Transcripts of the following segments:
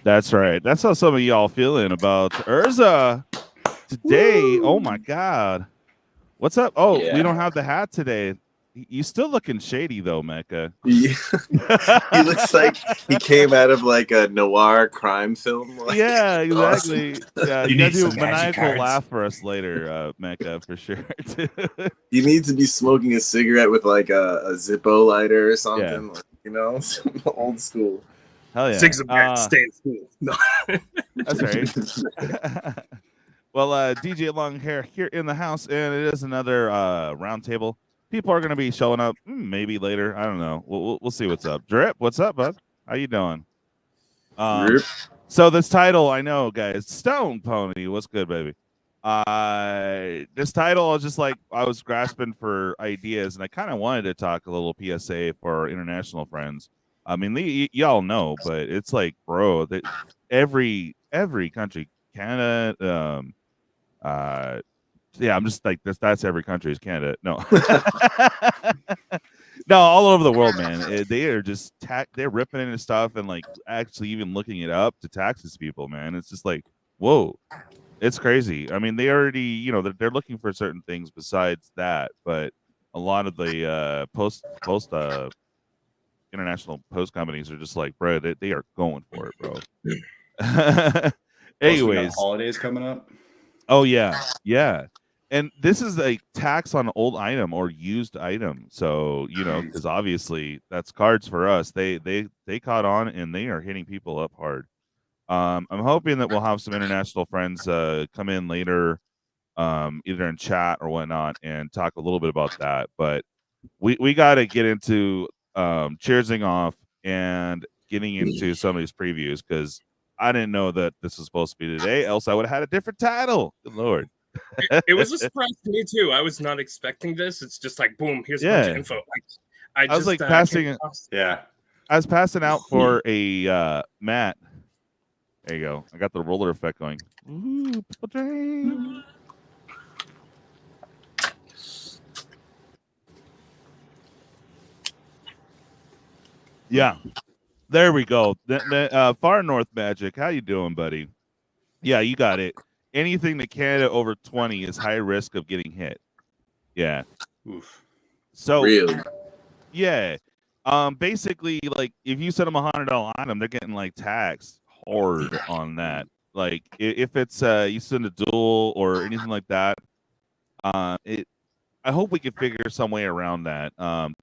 That's right. That's how some of y'all feeling about Urza today. Woo. Oh my God. What's up? Oh, we don't have the hat today. You still looking shady though, Mecca. Yeah. He looks like he came out of like a noir crime film. Like, yeah, exactly. Awesome. Yeah, you gotta do a maniacal laugh for us later, Mecca, for sure. You need to be smoking a cigarette with like a Zippo lighter or something, like, you know, old school. Hell yeah. Cigarettes stay in school. No. That's right. Well, DJ Longhair here in the house, and it is another round table. People are going to be showing up maybe later. I don't know. We'll see what's up. Drip, what's up, bud? How you doing? So this title, I know, guys. Stone Pony, what's good, baby? This title, I was grasping for ideas, and I kind of wanted to talk a little PSA for our international friends. I mean, y'all know, but it's like, bro, every country, Canada, yeah, I'm just like that's every country is Canada. No. No, all over the world, man. They are just they're ripping into stuff and like actually even looking it up to tax these people, man. It's just like, whoa, it's crazy. I mean, they already, you know, they're looking for certain things besides that, but a lot of the international post companies are just like, bro, they are going for it, bro. Anyways, holidays coming up. Oh yeah, yeah. And this is a tax on old item or used item. So, you know, because obviously that's cards for us. They caught on and they are hitting people up hard. I'm hoping that we'll have some international friends come in later, either in chat or whatnot, and talk a little bit about that. But we got to get into cheersing off and getting into some of these previews, because I didn't know that this was supposed to be today, else I would have had a different title. Good Lord. It was a surprise to me too. I was not expecting this. It's just like, boom, here's a bunch of info. I was like passing. Yeah, I was passing out for a Matt. There you go. I got the roller effect going. Ooh, yeah, there we go. Far North Magic, how you doing, buddy? Yeah, you got it. Anything to Canada over 20 is high risk of getting hit. Yeah. Oof. So really, yeah. Basically, like if you send them $100 item, they're getting like taxed hard on that. Like if it's you send a duel or anything like that, I hope we can figure some way around that.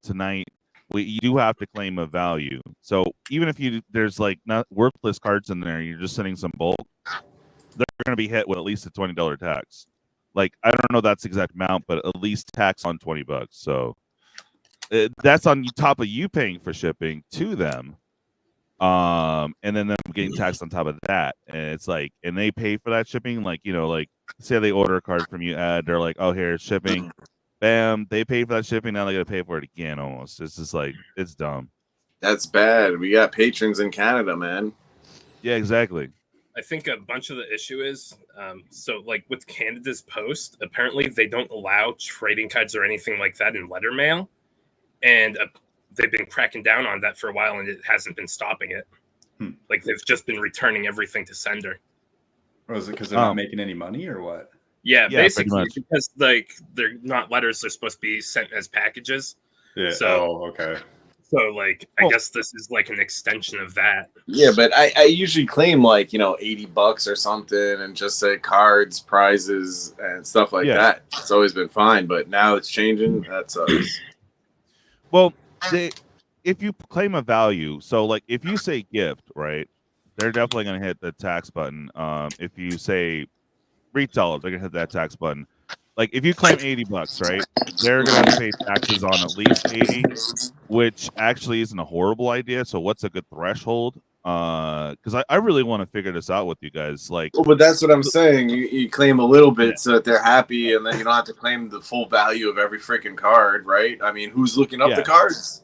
Tonight you do have to claim a value. So even if there's like not worthless cards in there, you're just sending some bulk, they're going to be hit with at least a $20 tax. Like, I don't know that's the exact amount, but at least tax on $20. So that's on top of you paying for shipping to them. And then them getting taxed on top of that. And it's like, and they pay for that shipping. Like, you know, like say they order a card from you, they're like, oh, here's shipping. Bam. They pay for that shipping. Now they got to pay for it again almost. It's just like, it's dumb. That's bad. We got patrons in Canada, man. Yeah, exactly. I think a bunch of the issue is, so like with Canada's post, apparently they don't allow trading cards or anything like that in letter mail. And they've been cracking down on that for a while, and it hasn't been stopping it. Like they've just been returning everything to sender. Or is it because they're not making any money or what? Yeah, basically because like they're not letters, they're supposed to be sent as packages. Yeah. So, okay. So, like, I guess this is like an extension of that. Yeah, but I usually claim like, you know, $80 or something and just say cards, prizes, and stuff like that. It's always been fine, but now it's changing. That sucks. Well, if you claim a value, so like if you say gift, right, they're definitely going to hit the tax button. If you say retail, they're going to hit that tax button. Like if you claim $80, right, they're going to pay taxes on at least 80, which actually isn't a horrible idea. So what's a good threshold? Because I really want to figure this out with you guys. Like, well, but that's what I'm saying. You claim a little bit so that they're happy, and then you don't have to claim the full value of every freaking card, right? I mean, who's looking up the cards?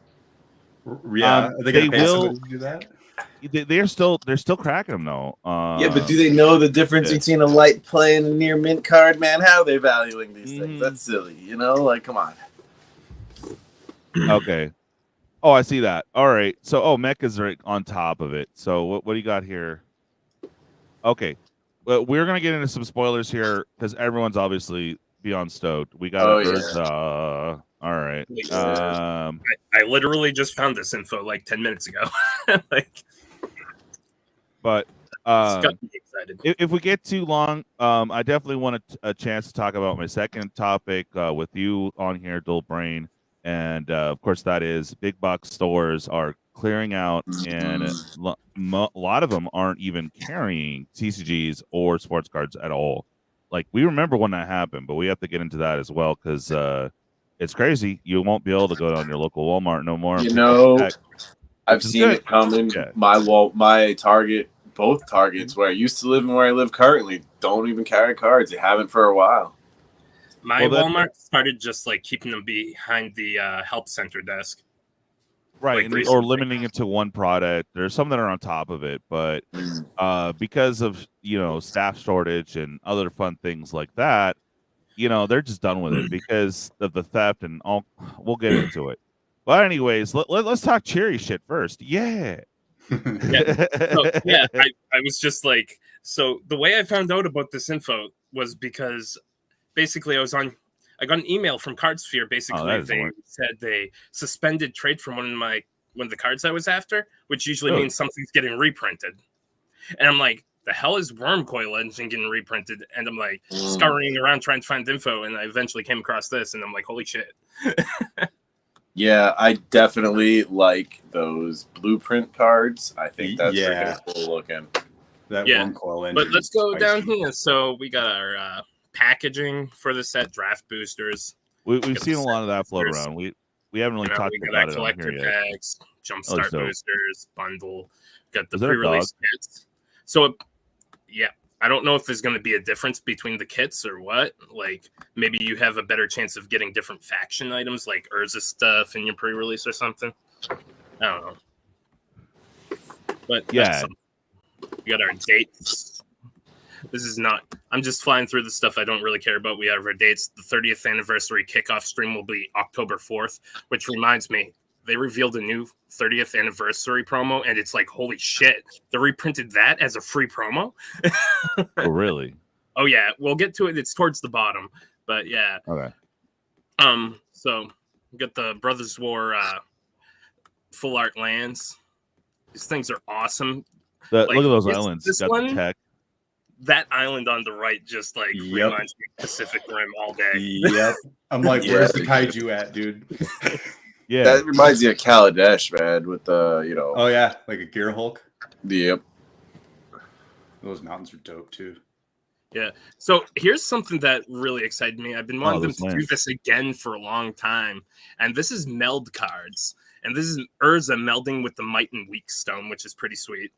Yeah, are they going to pay somebody to do that? They're still cracking them though. Yeah, but do they know the difference between a light play and a near mint card, man? How are they valuing these things? That's silly, you know? Like, come on. Okay. Oh, I see that. All right. So, Mech is right on top of it. So, what do you got here? Okay. Well, we're gonna get into some spoilers here because everyone's obviously beyond stoked. We got all right. I literally just found this info like 10 minutes ago. But got me excited. if we get too long, I definitely want a chance to talk about my second topic with you on here, Dual Brain, and of course that is big box stores are clearing out, and a lot of them aren't even carrying TCGs or sports cards at all. Like, we remember when that happened, but we have to get into that as well because it's crazy. You won't be able to go down your local Walmart no more. You know, I've seen it coming. Yeah. My Target, both Targets where I used to live and where I live currently, don't even carry cards. They haven't for a while. My Walmart started just like keeping them behind the help center desk. Right, like or limiting it to one product. There's some that are on top of it, but because of staff shortage and other fun things like that, they're just done with it because of the theft and all. We'll get into it. But anyways, let's talk cherry shit first. Yeah. I was just like, so the way I found out about this info was because basically I got an email from Cardsphere. Basically, they said they suspended trade from one of the cards I was after, which usually means something's getting reprinted. And I'm like, the hell is Wormcoil Engine getting reprinted? And I'm like scurrying around trying to find info, and I eventually came across this, and I'm like, holy shit. Yeah, I definitely like those blueprint cards. I think that's freaking cool looking. That Wormcoil Engine. But let's go down here. So we got our packaging for the set, draft boosters. We've seen a lot of that float around. We haven't really talked about it on here yet. Packs, jumpstart boosters, bundle. Got the pre-release kits. So I don't know if there's going to be a difference between the kits or what. Like, maybe you have a better chance of getting different faction items like Urza stuff in your pre-release or something. I don't know. But we got our dates. This is not. I'm just flying through the stuff I don't really care about. We have our dates. The 30th anniversary kickoff stream will be October 4th, which reminds me, they revealed a new 30th anniversary promo, and it's like, holy shit, they reprinted that as a free promo. Oh, really? Oh yeah, we'll get to it. It's towards the bottom, but yeah. Okay. So we got the Brothers War full art lands. These things are awesome. Look at those islands. This got one, the tech. That island on the right just like reminds me of Pacific Rim all day. Yep. I'm like, where's the kaiju at, dude? Yeah, that reminds me of Kaladesh, man. With the Oh yeah, like a Gear Hulk. Yep. Those mountains are dope too. Yeah. So here's something that really excited me. I've been wanting them to do this again for a long time, and this is meld cards, and this is Urza melding with the Might and Weak Stone, which is pretty sweet.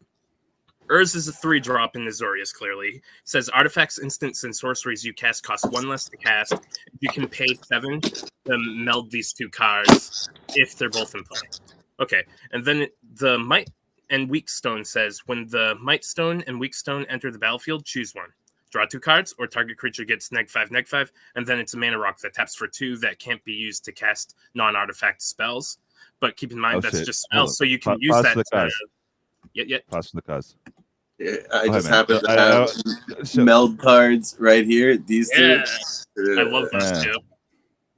Urza is a 3-drop in Azorius, clearly. It says artifacts, instants, and sorceries you cast cost 1 less to cast. You can pay 7 to meld these 2 cards if they're both in play. Okay, and then the Might and Weak Stone says, when the Might Stone and Weak Stone enter the battlefield, choose one. Draw 2 cards, or target creature gets -5/-5, and then it's a mana rock that taps for 2 that can't be used to cast non-artifact spells. But keep in mind, that's just spells, so you can use that to... Pass for the cause. Yeah, I just happen to have meld cards right here. These two. I love those too.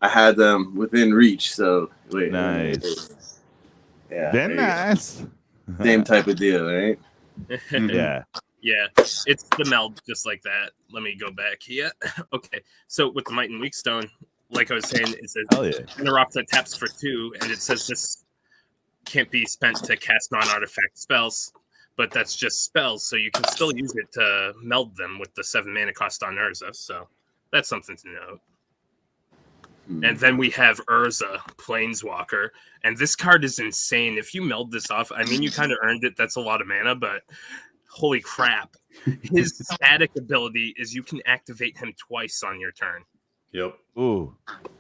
I had them within reach, so wait. Nice. Yeah. Very nice. Same type of deal, right? Yeah. Yeah, it's the meld just like that. Let me go back here. Okay, so with the Might and Weak Stone, like I was saying, it says interrupt that taps for 2, and it says this can't be spent to cast non-artifact spells, but that's just spells, so you can still use it to meld them with the 7 mana cost on Urza, so that's something to note. And then we have Urza, Planeswalker, and this card is insane. If you meld this off, I mean, you kind of earned it. That's a lot of mana, but holy crap. His static ability is you can activate him twice on your turn. Yep. Ooh.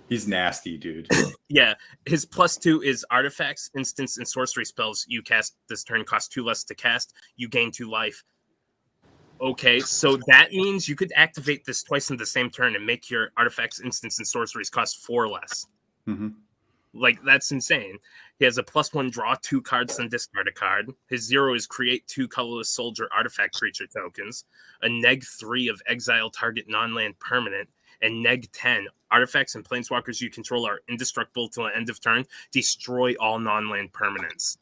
He's nasty, dude. Yeah. His +2 is artifacts, instants, and sorcery spells you cast this turn cost 2 less to cast. You gain 2 life. Okay, so that means you could activate this twice in the same turn and make your artifacts, instants, and sorceries cost 4 less. Mm-hmm. Like, that's insane. He has a +1 draw 2 cards and discard a card. His 0 is create 2 colorless soldier artifact creature tokens, a -3 of exile target non-land permanent, and -10 artifacts and planeswalkers you control are indestructible till the end of turn. Destroy all non-land permanents.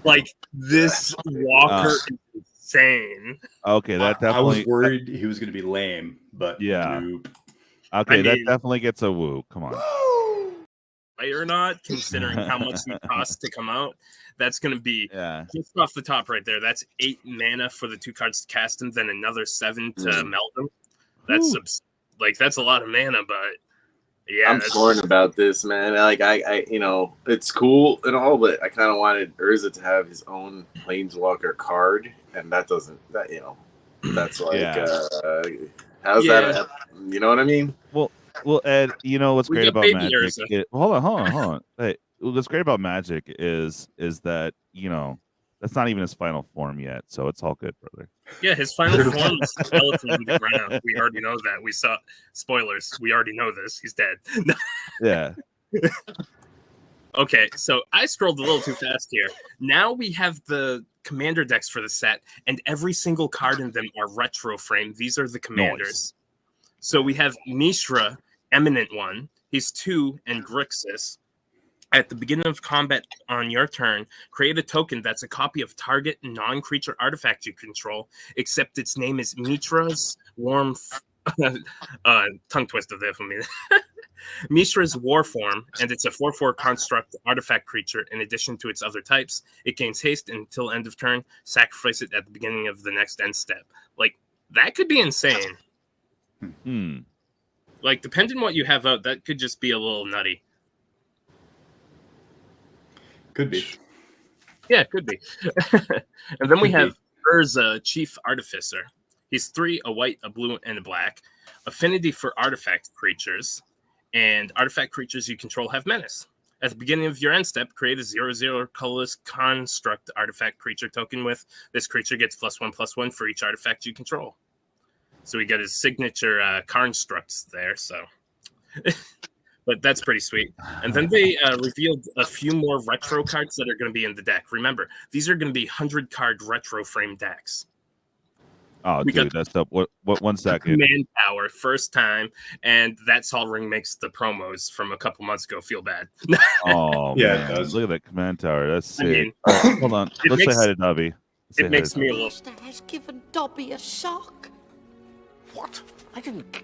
Like, this Walker is insane. Okay, that I was definitely. worried he was going to be lame, but Yeah. nope. Okay, I that mean- definitely gets a woo. Come on. Play or not, considering how much it costs to come out, that's going to be Yeah. just off the top right there. That's 8 mana for the 2 cards to cast them, then another 7 to melt them. That's that's a lot of mana, but yeah, I'm torn about this, man. Like I, you know, it's cool and all, but I kind of wanted Urza to have his own Planeswalker card, and that doesn't. That, you know, that's like, how's that? You know what I mean? Well, Ed, you know what's We great get about baby Magic? Urza. Hold on. Hey, what's great about Magic is that, you know, that's not even his final form yet, so it's all good, brother. Yeah, his final form is skeleton on the ground. We already know that. We saw spoilers. We already know this. He's dead. Yeah. Okay, so I scrolled a little too fast here. Now we have the commander decks for the set, and every single card in them are retro frame. These are the commanders. So we have Mishra, Eminent One. He's 2 and Grixis. At the beginning of combat on your turn, create a token that's a copy of target non-creature artifact you control, except its name is Mishra's Warm... tongue twister there for me. Mishra's War Form, and it's a 4/4 construct artifact creature in addition to its other types. It gains haste until end of turn. Sacrifice it at the beginning of the next end step. Like, that could be insane. Like, depending on what you have out, that could just be a little nutty. Could be. Yeah, it could be. And then we have Urza, Chief Artificer. He's 3, a white, a blue, and a black. Affinity for artifact creatures. And artifact creatures you control have menace. At the beginning of your end step, create a 0/0 colorless construct artifact creature token with this creature gets +1/+1 for each artifact you control. So we get his signature constructs there, so... But that's pretty sweet. And then they revealed a few more retro cards that are going to be in the deck. Remember, these are going to be 100-card retro frame decks. Oh, We dude, that's dope. What? 1 second. Manpower, first time, and that Sol Ring makes the promos from a couple months ago feel bad. Oh, Yeah, man. it does. Look at that command tower. That's I sick. mean, All right, hold on. it Let's makes- say hi to Dubby. Say hi It to makes me a little... Master has given Dobby a shock. What? I didn't.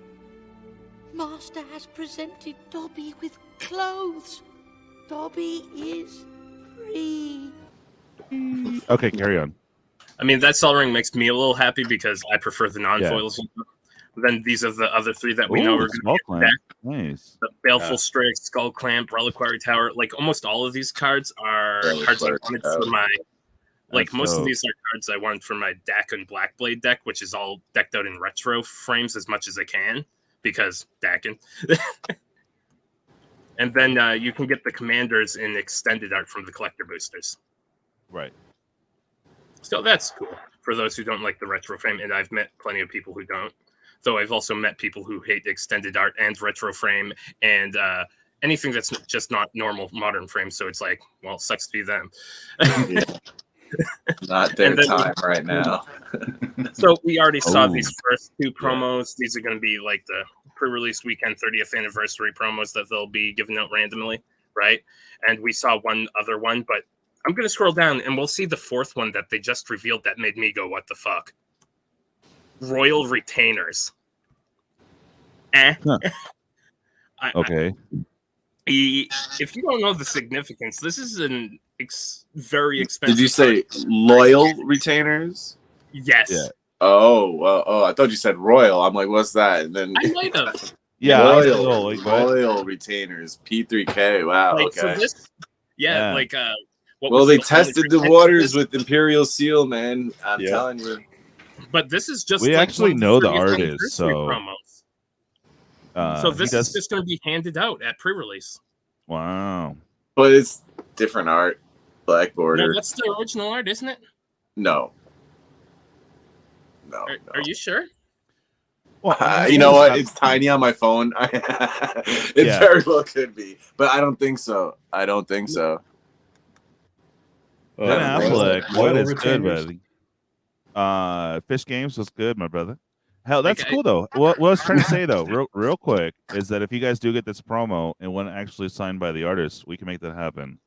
Master has presented Dobby with clothes. Dobby is free. Okay, carry on. I mean, that Sol Ring makes me a little happy because I prefer the non-foils. Then these are the other 3 that we know Ooh, are going to small be in the clamp. deck. Nice. The Baleful Strix, Skull Clamp, Reliquary Tower. Like, almost all of these cards are cards I wanted for my... Like, That's most of dope. these are cards I wanted for my Dak and Blackblade deck, which is all decked out in retro frames as much as I can, because Dakin. And then you can get the commanders in extended art from the collector boosters. Right. So that's cool for those who don't like the retro frame, and I've met plenty of people who don't. Though I've also met people who hate extended art and retro frame and anything that's just not normal modern frame. So it's like, well, it sucks to be them. Yeah. Not their And then- time right now. So we already saw Oh. these first 2 promos. These are going to be like the pre-release weekend 30th anniversary promos that they'll be giving out randomly, right? And we saw one other one, but I'm going to scroll down and we'll see the 4th one that they just revealed that made me go, what the fuck? Royal Retainers. Huh. I- Okay. if you don't know the significance, this is an very expensive. Did you say loyal retainers? Yes? Yeah. Oh, well, I thought you said royal. I'm like, what's that? And then I might have. Yeah. I was loyal, like, what? loyal retainers, P3K. Wow. Like, okay. so this, Yeah. like, what Well, was they the tested the only waters retention? with Imperial Seal, man. I'm Yeah. telling you. But this is just We like actually one of know the 30th artist, anniversary so- promos. So he this does- is just going to be handed out at pre-release. Wow. But it's different art. Black No, border. that's the original art, isn't it? No. No. Are you sure? Well, you know what? It's tiny on my phone. It very well could be, but I don't think so. I don't think so. Ben Affleck, what Loyal is good, retainers. buddy? Fish Games was good, my brother. Hell, that's Like, cool though. What I was trying to say though, real quick, is that if you guys do get this promo and when actually signed by the artist, we can make that happen.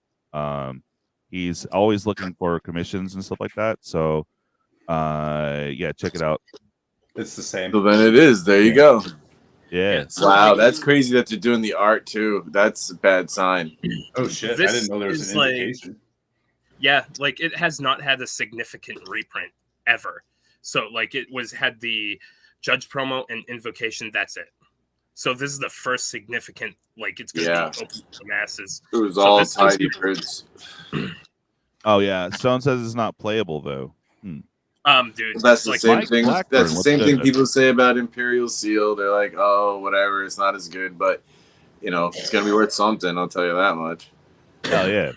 He's always looking for commissions and stuff like that. So, yeah, check it out. It's the same. So then it is. There you go. Yeah. So, Wow, like, that's crazy that they're doing the art too. That's a bad sign. Oh shit! I This didn't know there was is an like- indication. Yeah, like it has not had a significant reprint ever. So like it had the Judge promo and Invocation. That's it. So this is the first significant. Like it's going to be open to the masses. It was So all this is- tidy prints. Oh yeah. Stone says it's not playable though. Dude, That's the like same Mike thing. Blackburn, That's the what's same good? thing people say about Imperial Seal. They're like, oh, whatever, it's not as good, but you know, it's gonna be worth something. I'll tell you that much. Hell yeah.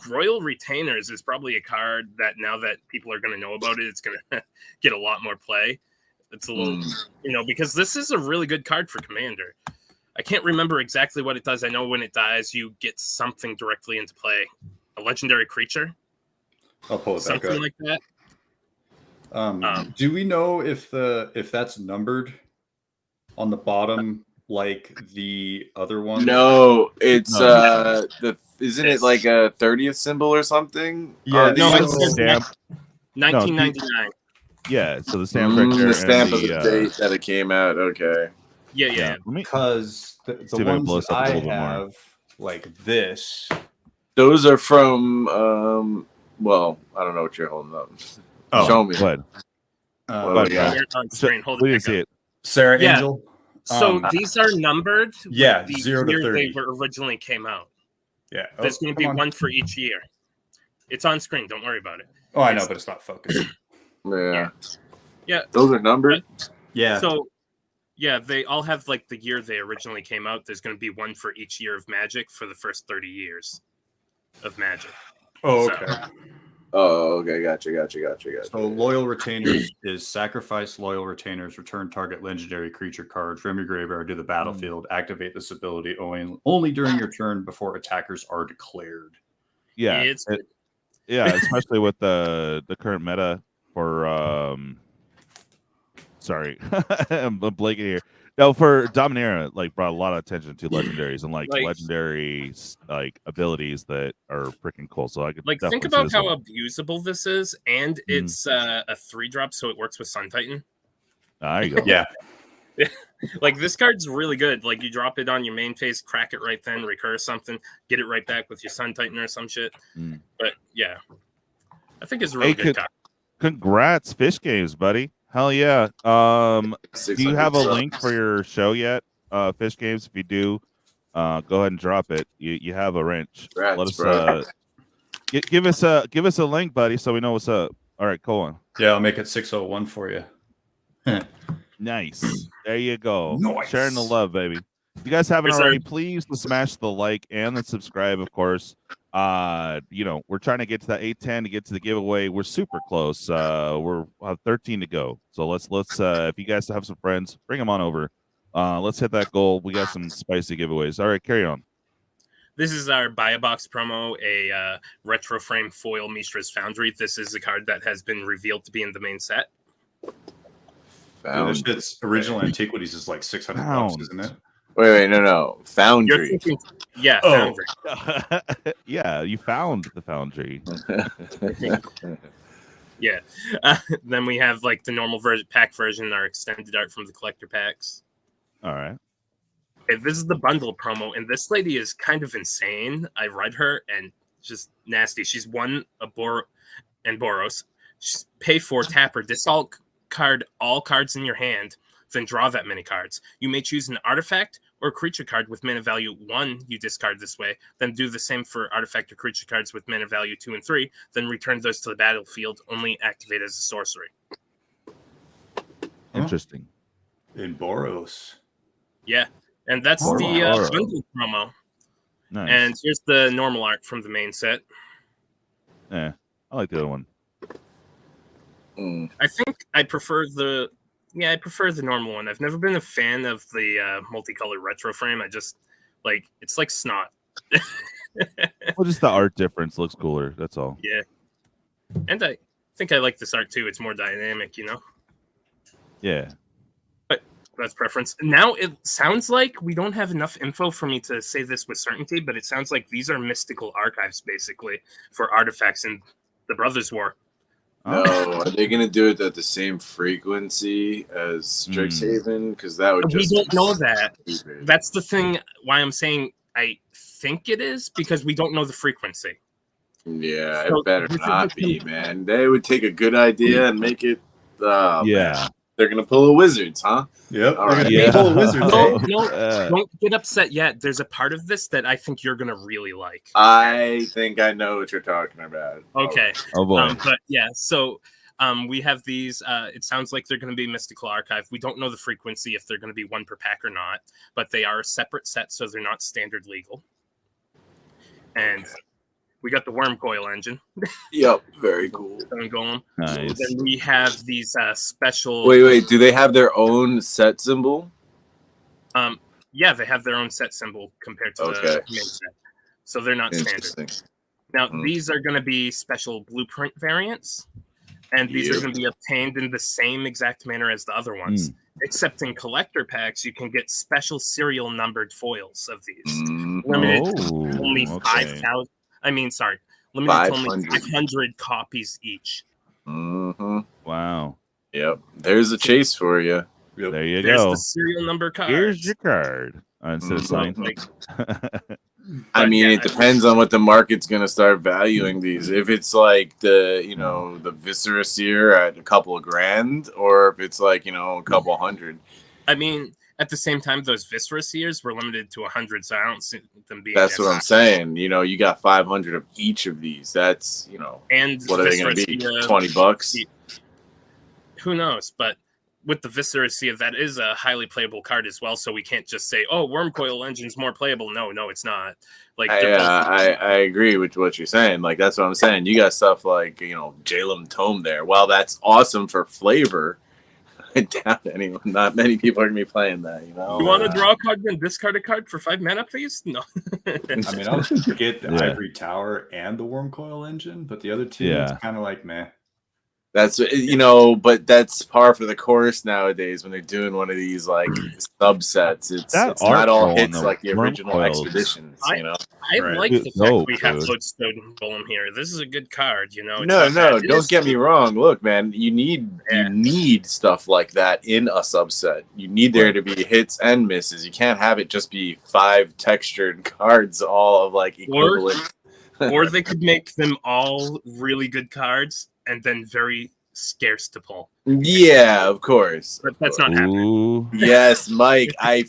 Royal Retainers is probably a card that now that people are going to know about it, it's going to get a lot more play. It's a little, because this is a really good card for Commander. I can't remember exactly what it does. I know when it dies, you get something directly into play. A legendary creature, I'll pull it back something up. like that. Do we know if that's numbered on the bottom like the other one? No, it's No. isn't it like a 30th symbol or something? Yeah, Or no, the- it's stamp. 1999. Yeah, so the stamp right there the stamp and of the date that it came out. Okay. Yeah. Let me, Because the See if I can blow ones this up a I little bit more. have, like this. Those are from well, I don't know what you're holding up. Oh, Show me. what? What do we got? They're on screen. Hold We it didn't back see up. it. Sarah Yeah. Angel. So these are numbered. with yeah, the 0 to year 30. they were originally came out. Yeah. There's going to be come on. one for each year. It's on screen. Don't worry about it. Oh, I know, but it's not focused. Yeah. Yeah. Those are numbered. Yeah. So, yeah, they all have like the year they originally came out. There's going to be one for each year of Magic for the first 30 years of Magic. Oh, So- okay. Oh, okay. Gotcha. So loyal retainers is sacrifice loyal retainers, return target legendary creature card from your graveyard to the battlefield, activate this ability only during your turn before attackers are declared. Yeah. It's Yeah, especially with the current meta for sorry, I'm blanking here. No, for Dominaria, like brought a lot of attention to legendaries and like legendary like abilities that are freaking cool. So I could like definitely think see about this how one. abusable this is, and it's a 3-drop, so it works with Sun Titan. There you go. Yeah. Like this card's really good. Like you drop it on your main phase, crack it right then, recur something, get it right back with your Sun Titan or some shit. But yeah, I think it's a really good card. Congrats, Fish Games, buddy. Hell yeah. Do you have a link for your show yet, Fish Games? If you do, go ahead and drop it. You have a wrench. Congrats, Let us bro. give us a link, buddy, so we know what's up. All right, cool on. Yeah, I'll make it 601 for you. Nice. There you go. Nice. Sharing the love, baby. If you guys haven't Yes, already, sir. please smash the like and the subscribe, of course. We're trying to get to that 810 to get to the giveaway. We're super close. We'll have 13 to go. So let's if you guys have some friends, bring them on over. Let's hit that goal. We got some spicy giveaways. All right, carry on. This is our buy a box promo, a retro frame foil Mistra's Foundry. This is a card that has been revealed to be in the main set. This shit's original antiquities is like $600, Pound. isn't it? Wait, no. You're Foundry. thinking, yeah, Oh. Foundry. Yeah, you found the foundry. Yeah. Then we have like the normal pack version, our extended art from the collector packs. All right. Okay, this is the bundle promo, and this lady is kind of insane. I read her and just nasty. She's won a Boros. She's pay for tapper. Discard all cards in your hand, then draw that many cards. You may choose an artifact or creature card with mana value 1 you discard this way, then do the same for artifact or creature cards with mana value 2 and 3, then return those to the battlefield, only activate as a sorcery. Interesting. In Boros. Yeah, and that's the Boros. bundle promo. Nice. And here's the normal art from the main set. Yeah, I like the other one. I think I prefer the Yeah, I prefer the normal one. I've never been a fan of the multicolored retro frame. I just like it's like snot. Well, just the art difference looks cooler. That's all. Yeah, and I think I like this art too. It's more dynamic, you know. Yeah. But that's preference. Now it sounds like we don't have enough info for me to say this with certainty, but it sounds like these are mystical archives basically for artifacts in the Brothers War. No, are they going to do it at the same frequency as Strixhaven? Because that would just... We don't know that. That's the thing why I'm saying I think it is, because we don't know the frequency. Yeah, So it better not be, man. They would take a good idea and make it... yeah. Man. They're going to pull a Wizards, huh? Yep. All right. Yeah. Pull a Wizards. No, don't get upset yet. There's a part of this that I think you're going to really like. I think I know what you're talking about. Okay. Oh boy. But yeah, so we have these. It sounds like they're going to be Mystical Archive. We don't know the frequency if they're going to be one per pack or not, but they are a separate set, so they're not standard legal. And we got the Worm Coil engine. Yep, very cool. Nice. Then we have these special. Wait. Do they have their own set symbol? Yeah, they have their own set symbol compared to the main set, so they're not standard. Now these are going to be special blueprint variants, and these are going to be obtained in the same exact manner as the other ones. Except in collector packs, you can get special serial numbered foils of these, limited to only 5,000. Limited to only 500 copies each. Wow. Yep. There's a chase for you. Yep. There you There's go. the serial number card. Here's your card. Instead of sign. I mean, it depends on what the market's going to start valuing these. If it's like the Viscera Seer at a couple of grand, or if it's like, a couple hundred. I mean, at the same time, those Viscera Seers were limited to 100, so I don't see them being. That's what I'm saying. You got 500 of each of these. That's, and what are they going to be? $20? Who knows? But with the Viscera Seer, that is a highly playable card as well. So we can't just say, "Oh, Worm Coil Engine's more playable." No, it's not. Like, I agree with what you're saying. Like, that's what I'm saying. You got stuff like Jalem Tome there. While that's awesome for flavor, I doubt anyone. Not many people are gonna be playing that. You want to draw a card and discard a card for 5 mana, please? No. I mean, I'll get the Ivory Tower and the Worm Coil Engine, but the other two, it's kind of like meh. That's but that's par for the course nowadays when they're doing one of these like subsets. It's not all hits like the original Expeditions. I like the fact we have Lodestone Golem here. This is a good card. No, don't get me wrong. Look, man, you need stuff like that in a subset. You need there to be hits and misses. You can't have it just be 5 textured cards, all of like equivalent. Or they could make them all really good cards and then very scarce to pull. Yeah, of course. But that's not happening. Yes, Mike. I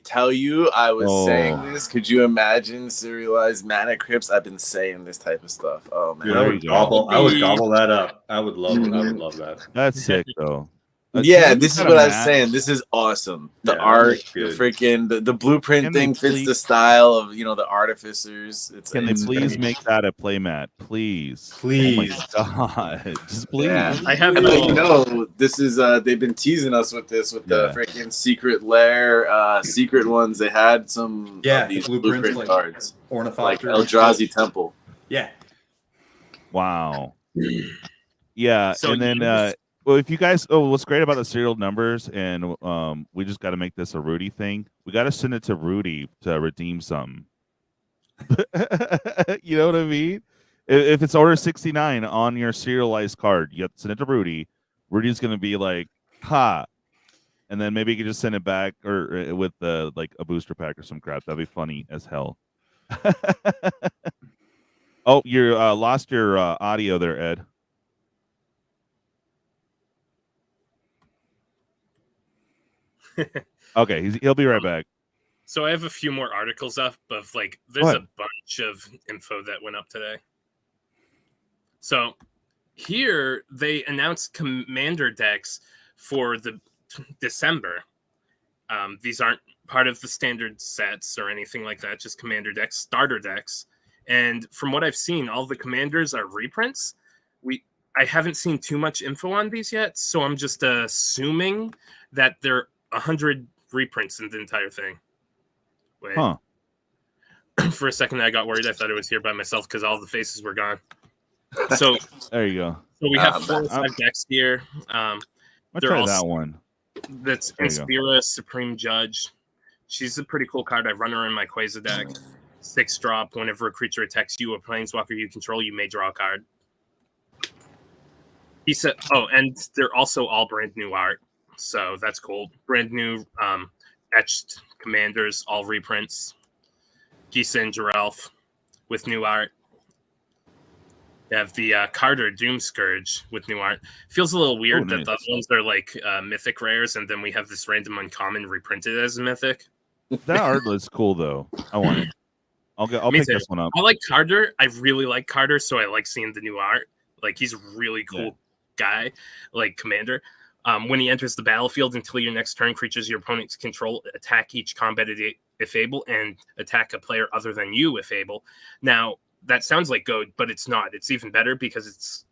tell you, I was saying this. Could you imagine serialized mana crypts? I've been saying this type of stuff. Oh man, Dude, I would gobble that up. I would love it. I would love that. That's sick though. Yeah, this is what I was saying. This is awesome. The art, the freaking the blueprint thing fits the style of the artificers. Can they please make that a playmat, please? Please, oh my god, just please. Yeah. I have this is they've been teasing us with this the freaking secret lair, secret ones. They had some of these blueprint cards, like Eldrazi Temple. Yeah. Wow. Yeah, so and then. Well, if you guys, what's great about the serial numbers, and we just got to make this a Rudy thing. We got to send it to Rudy to redeem some. You know what I mean? If it's order 69 on your serialized card, you have to send it to Rudy. Rudy's gonna be like, "Ha," and then maybe you can just send it back or with like a booster pack or some crap. That'd be funny as hell. Oh, you lost your audio there, Ed. Okay, he'll be right back. So I have a few more articles up of there's a bunch of info that went up today. So here they announced commander decks for the December. These aren't part of the standard sets or anything like that, just commander decks, starter decks. And from what I've seen, all the commanders are reprints. I haven't seen too much info on these yet, so I'm just assuming that there are 100 reprints in the entire thing. Wait. Huh. For a second, I got worried. I thought it was here by myself because all the faces were gone. So there you go. So we have 4 or 5 decks here. I'll try that one. That's Inspira, Supreme Judge. She's a pretty cool card. I run her in my Quasar deck. 6-drop. Whenever a creature attacks you, a planeswalker you control, you may draw a card. He said, and they're also all brand new art. So that's cool. Brand new etched commanders, all reprints. Gisa and Geralf with new art. You have the Carter Doom Scourge with new art. Feels a little weird that the other ones are like mythic rares, and then we have this random uncommon reprinted as a mythic. That art looks cool, though. I want it. I'll pick this one up. I like Carter. I really like Carter, so I like seeing the new art. Like, he's a really cool guy, like commander. When he enters the battlefield, until your next turn, creatures your opponents control attack each combat if able, and attack a player other than you if able. Now, that sounds like goad, but it's not. It's even better because it's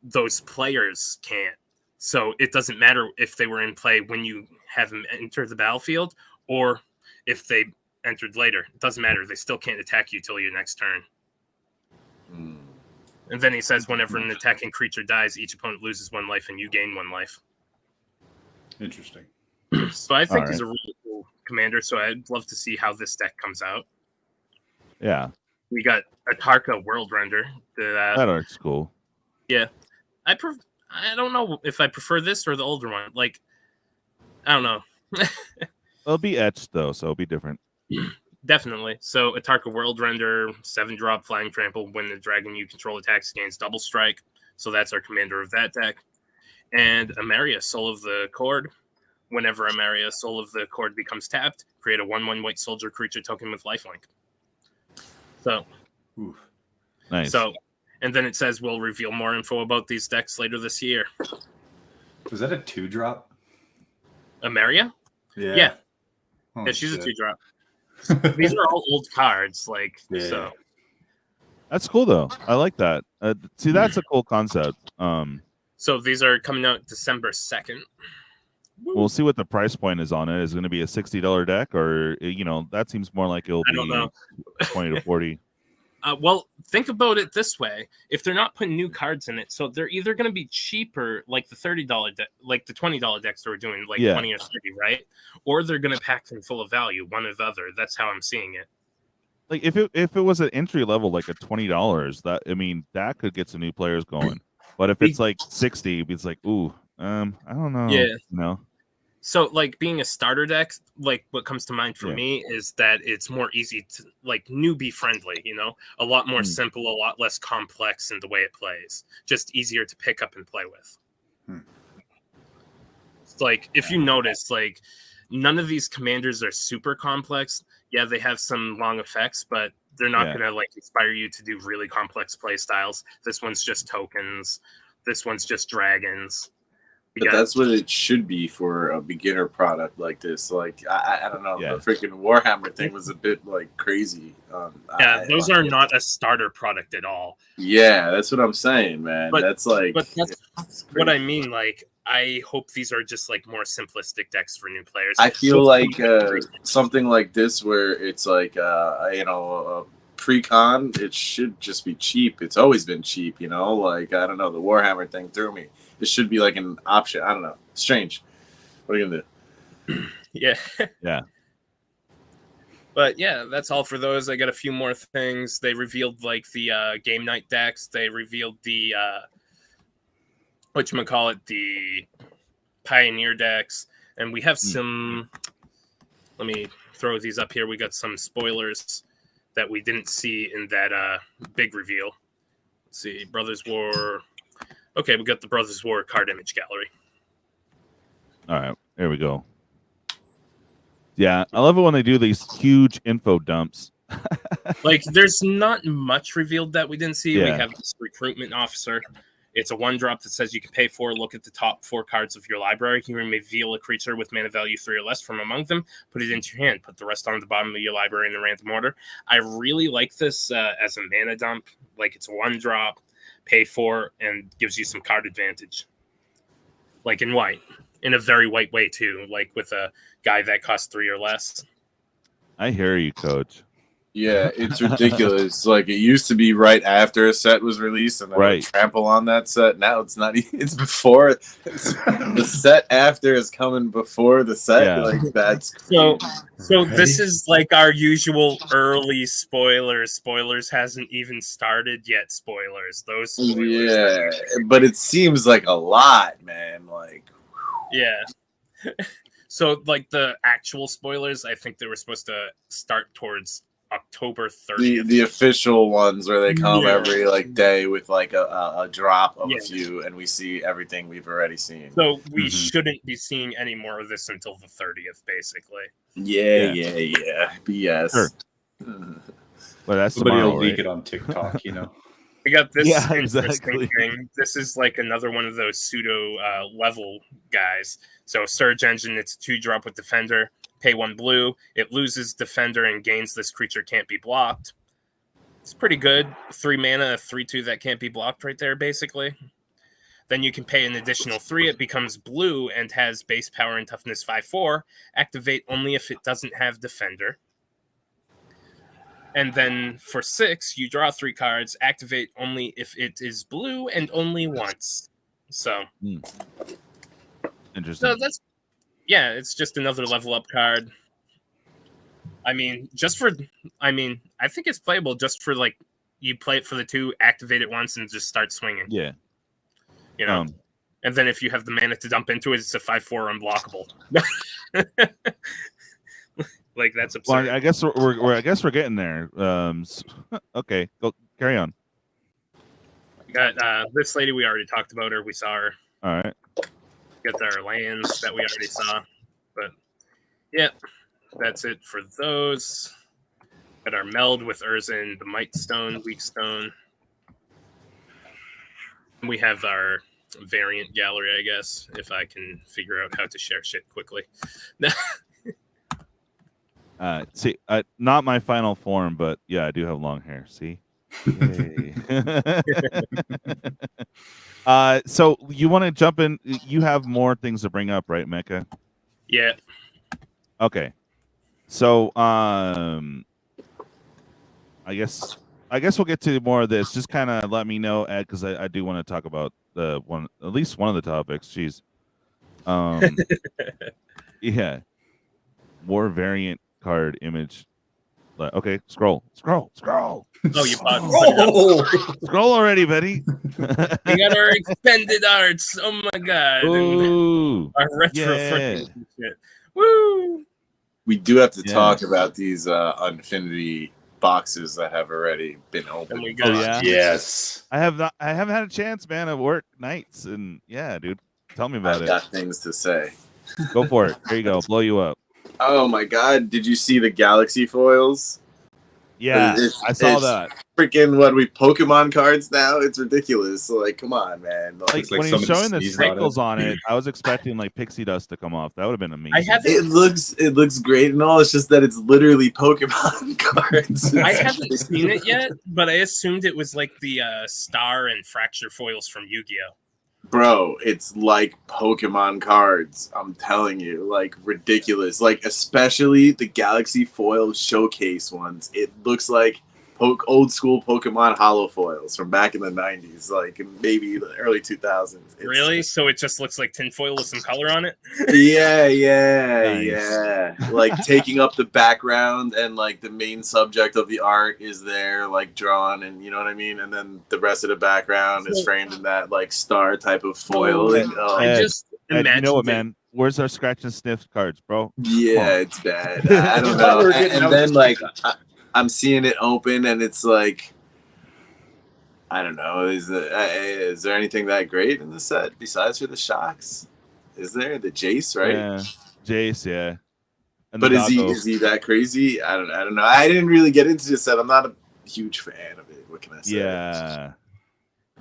those players can't. So it doesn't matter if they were in play when you have them enter the battlefield or if they entered later. It doesn't matter. They still can't attack you till your next turn. And then he says whenever an attacking creature dies, each opponent loses 1 life and you gain 1 life. Interesting. So I think he's a really cool commander, so I'd love to see how this deck comes out. Yeah. We got Atarka World Render. That art's cool. Yeah. I don't know if I prefer this or the older one. Like, I don't know. It'll be etched, though, so it'll be different. Definitely. So Atarka World Render, 7-drop, Flying Trample. When the dragon you control attacks, gains double strike. So that's our commander of that deck. And Amaria, Soul of the Cord. Whenever Amaria, Soul of the Cord becomes tapped, create a 1/1 white soldier creature token with lifelink. So, nice. So, and then it says we'll reveal more info about these decks later this year. Was that a 2-drop? Amaria? Yeah. Yeah. Oh, Yeah, she's a 2-drop. These are all old cards, like, so. That's cool, though. I like that. See, that's a cool concept. So these are coming out December 2nd. We'll see what the price point is on it. Is it going to be a $60 deck, or that seems more like it'll be 20 to 40. Well, think about it this way: if they're not putting new cards in it, so they're either going to be cheaper, like the $30 deck, like the $20 decks that we're doing, like 20 or 30, right? Or they're going to pack them full of value, one or the other. That's how I'm seeing it. Like if it was an entry level, like a $20, that could get some new players going. But if it's like 60, it's like, ooh, I don't know. Yeah. So, like, being a starter deck, like, what comes to mind for me is that it's more easy to, like, newbie friendly, a lot more simple, a lot less complex in the way it plays. Just easier to pick up and play with. It's like, if you notice, like, none of these commanders are super complex. Yeah, they have some long effects, but they're not going to, like, inspire you to do really complex play styles. This one's just tokens. This one's just dragons. But that's what it should be for a beginner product like this. Like, I don't know. The freaking Warhammer thing was a bit, like, crazy. Those are not a starter product at all. Yeah, that's what I'm saying, man. But that's like... But that's what I mean. Like, I hope these are just, like, more simplistic decks for new players. I feel like something like this where it's like, pre-con, it should just be cheap. It's always been cheap, Like, I don't know. The Warhammer thing threw me. It should be like an option. I don't know. Strange. What are you gonna do? Yeah. But yeah, that's all for those. I got a few more things. They revealed like the game night decks. They revealed the the Pioneer decks, and we have some. Let me throw these up here. We got some spoilers that we didn't see in that big reveal. Let's see, Brothers War. Okay, we got the Brothers War card image gallery. All right, there we go. Yeah, I love it when they do these huge info dumps. Like, there's not much revealed that we didn't see. We have this recruitment officer. It's a 1-drop that says you can pay for. Look at the top 4 cards of your library. You reveal a creature with mana value 3 or less from among them. Put it into your hand. Put the rest on the bottom of your library in a random order. I really like this as a mana dump. Like, it's a 1-drop. pay 4 and gives you some card advantage. Like in white, in a very white way too, like with a guy that costs 3 or less. I hear you, Coach. Yeah, it's ridiculous. Like it used to be right after a set was released, and then Right. trample on that set. Now it's not. It's before. The set after is coming before the set. Yeah. Like that's So this is like our usual early spoilers. Spoilers hasn't even started yet. Spoilers. Those spoilers. yeah. But it seems like a lot, man. Like Yeah. So like the actual spoilers, I think they were supposed to start towards October 30th. the official ones where they come Yeah. every like day with like a drop of Yeah. a few, and we see everything we've already seen. So we shouldn't be seeing any more of this until the 30th, basically. Yeah. BS. Sure. Well, that's Somebody tomorrow, will leak right? it on TikTok, you know. We got this Yeah, interesting exactly. thing. This is like another one of those pseudo level guys. So Surge Engine, it's a 2-drop with Defender. Pay 1 blue. It loses Defender and gains this creature can't be blocked. It's pretty good. 3 mana, a 3/2 that can't be blocked right there, basically. Then you can pay an additional 3. It becomes blue and has base power and toughness 5/4. Activate only if it doesn't have Defender. And then for 6, you draw 3 cards. Activate only if it is blue and only once. So Interesting. that's it's just another level up card. I mean, I think it's playable just for like you play it for the 2, activate it once, and just start swinging. Yeah. You know, and then if you have the mana to dump into it, it's a 5/4 unblockable. Like that's absurd. Well, I guess we're getting there. Okay, go carry on. Got this lady we already talked about her. We saw her. All right. Get our lands that we already saw. But yeah, that's it for those. Got our meld with Urza, the Might Stone, Weak Stone. We have our variant gallery, I guess, if I can figure out how to share shit quickly. See, not my final form, but yeah, I do have long hair. See. Yay. So you want to jump in? You have more things to bring up, right, Mecca? Yeah. Okay. So I guess we'll get to more of this. Just kind of let me know, Ed, because I do want to talk about at least one of the topics. Jeez. Yeah. War variant card image. Okay, scroll. Oh, you bought Scroll already, Betty. We got our extended arts. Oh my god. Ooh, our retro freaking shit. Woo! We do have to talk about these Unfinity boxes that have already been opened. And we got yeah. Yes. I haven't had a chance, man. I work nights, and yeah, dude. Tell me about I've it. got things to say. Go for it. There you go. Blow you up. Oh my god, did you see the Galaxy foils? Yeah, I saw it's that. Freaking Pokemon cards now? It's ridiculous. Like, come on, man. Like when he's showing the sprinkles on it, I was expecting like pixie dust to come off. That would have been amazing. It looks great and all. It's just that it's literally Pokemon cards. I haven't seen it yet, but I assumed it was like the Star and Fracture foils from Yu-Gi-Oh! Bro, it's like Pokemon cards. I'm telling you, like ridiculous. Like especially the Galaxy foil showcase ones. It looks like old school Pokemon holo foils from back in the 90s, like maybe the early 2000s. Really? So it just looks like tinfoil with some color on it? Yeah. Like taking up the background and like the main subject of the art is there, like drawn, and you know what I mean? And then the rest of the background is framed in that like star type of foil. I just imagine. You know what, man? Where's our scratch and sniff cards, bro? Yeah, it's bad. I don't know. And then like I'm seeing it open, and it's like, I don't know. Is there anything that great in the set besides for the shocks? Is there the Jace, right? Yeah, Jace, yeah. And but is he that crazy? I don't know. I didn't really get into this set. I'm not a huge fan of it. What can I say? Yeah.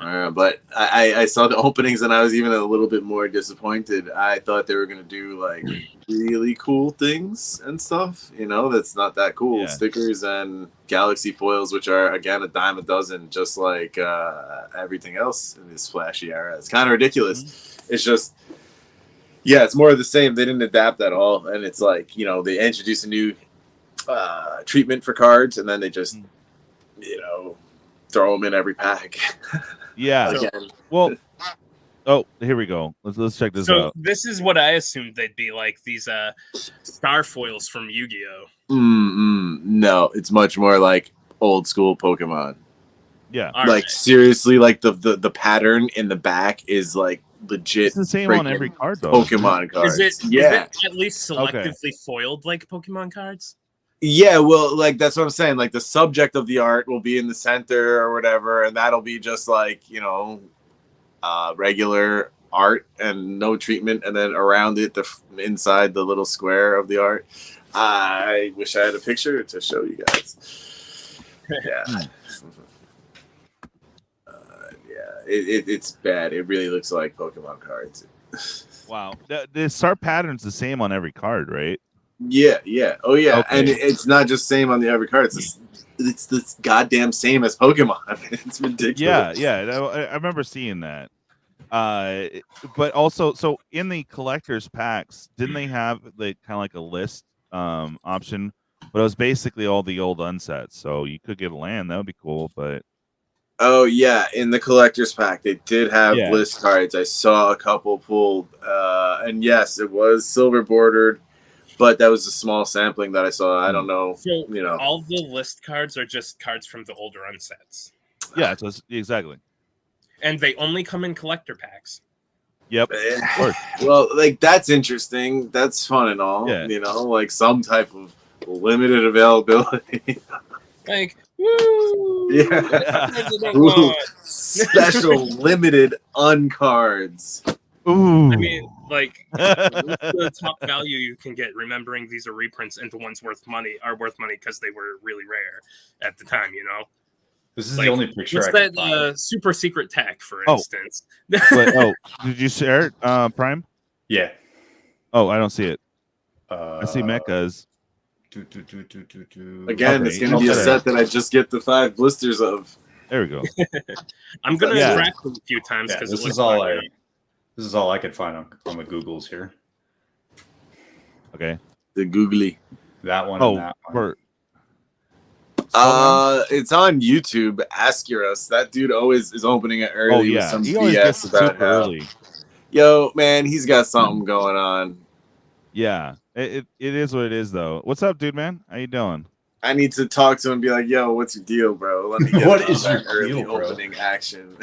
But I saw the openings and I was even a little bit more disappointed. I thought they were gonna do like really cool things and stuff. You know, that's not that cool. Yeah. Stickers and galaxy foils, which are again a dime a dozen, just like everything else in this flashy era. It's kind of ridiculous. It's just, yeah, it's more of the same. They didn't adapt at all, and it's like, you know, they introduce a new treatment for cards, and then they just, you know, throw them in every pack. Yeah. Again. Well, oh, here we go. Let's check this So out. this is what I assumed they'd be like, these star foils from Yu-Gi-Oh. No, it's much more like old school Pokemon. Yeah. All Like right. seriously, like the pattern in the back is like legit. It's the same on freaking every card though. Pokemon cards. Is Yeah. it at least selectively foiled like Pokemon cards? Yeah, well, like that's what I'm saying. Like the subject of the art will be in the center or whatever, and that'll be just like, you know, regular art and no treatment, and then around it, inside the little square of the art. I wish I had a picture to show you guys. Yeah, it's bad. It really looks like Pokemon cards. Wow. The start pattern's the same on every card, right? Yeah. Oh yeah, Okay. and it's not just same on the every card. It's the goddamn same as Pokemon. It's ridiculous. Yeah. I remember seeing that. But also, so in the collector's packs, didn't they have like kind of like a list option? But it was basically all the old unsets. So you could get a land. That would be cool. But Oh yeah, in the collector's pack they did have Yeah. list cards. I saw a couple pulled, and yes, it was silver bordered, but that was a small sampling that I saw. I don't know, So you know. all the list cards are just cards from the older unsets. yeah, so exactly. And they only come in collector packs. Yep. Eh, Of course. Well, like that's interesting. That's fun and all. Yeah. You know, like some type of limited availability. Like, woo! Yeah. President Ooh, One. special limited uncards. Ooh. I mean, like, the top value you can get, remembering these are reprints, and the ones worth money are worth money because they were really rare at the time, you know? This is Like, the only picture What's I that can find. super secret tech, for Oh. instance? But, did you share it, Prime? Yeah. Oh, I don't see it. Uh, I see mechas. Again, Okay, it's going to be a okay. set that I just get the 5 blisters of. There we go. I'm going to Yeah. draft them a few times Yeah, because this it looks is all fun. this is all I could find on the Googles here. Okay. The googly. That one Oh, and that one. It's on YouTube. Ascuros. That dude always is opening it early Oh with yeah. some He always BS gets it about super how, early. yo, man, he's got something going on. Yeah. It is what it is though. What's up, dude, man? How you doing? I need to talk to him and be like, yo, what's your deal, bro? Let me get What on is that your early deal, bro? opening action.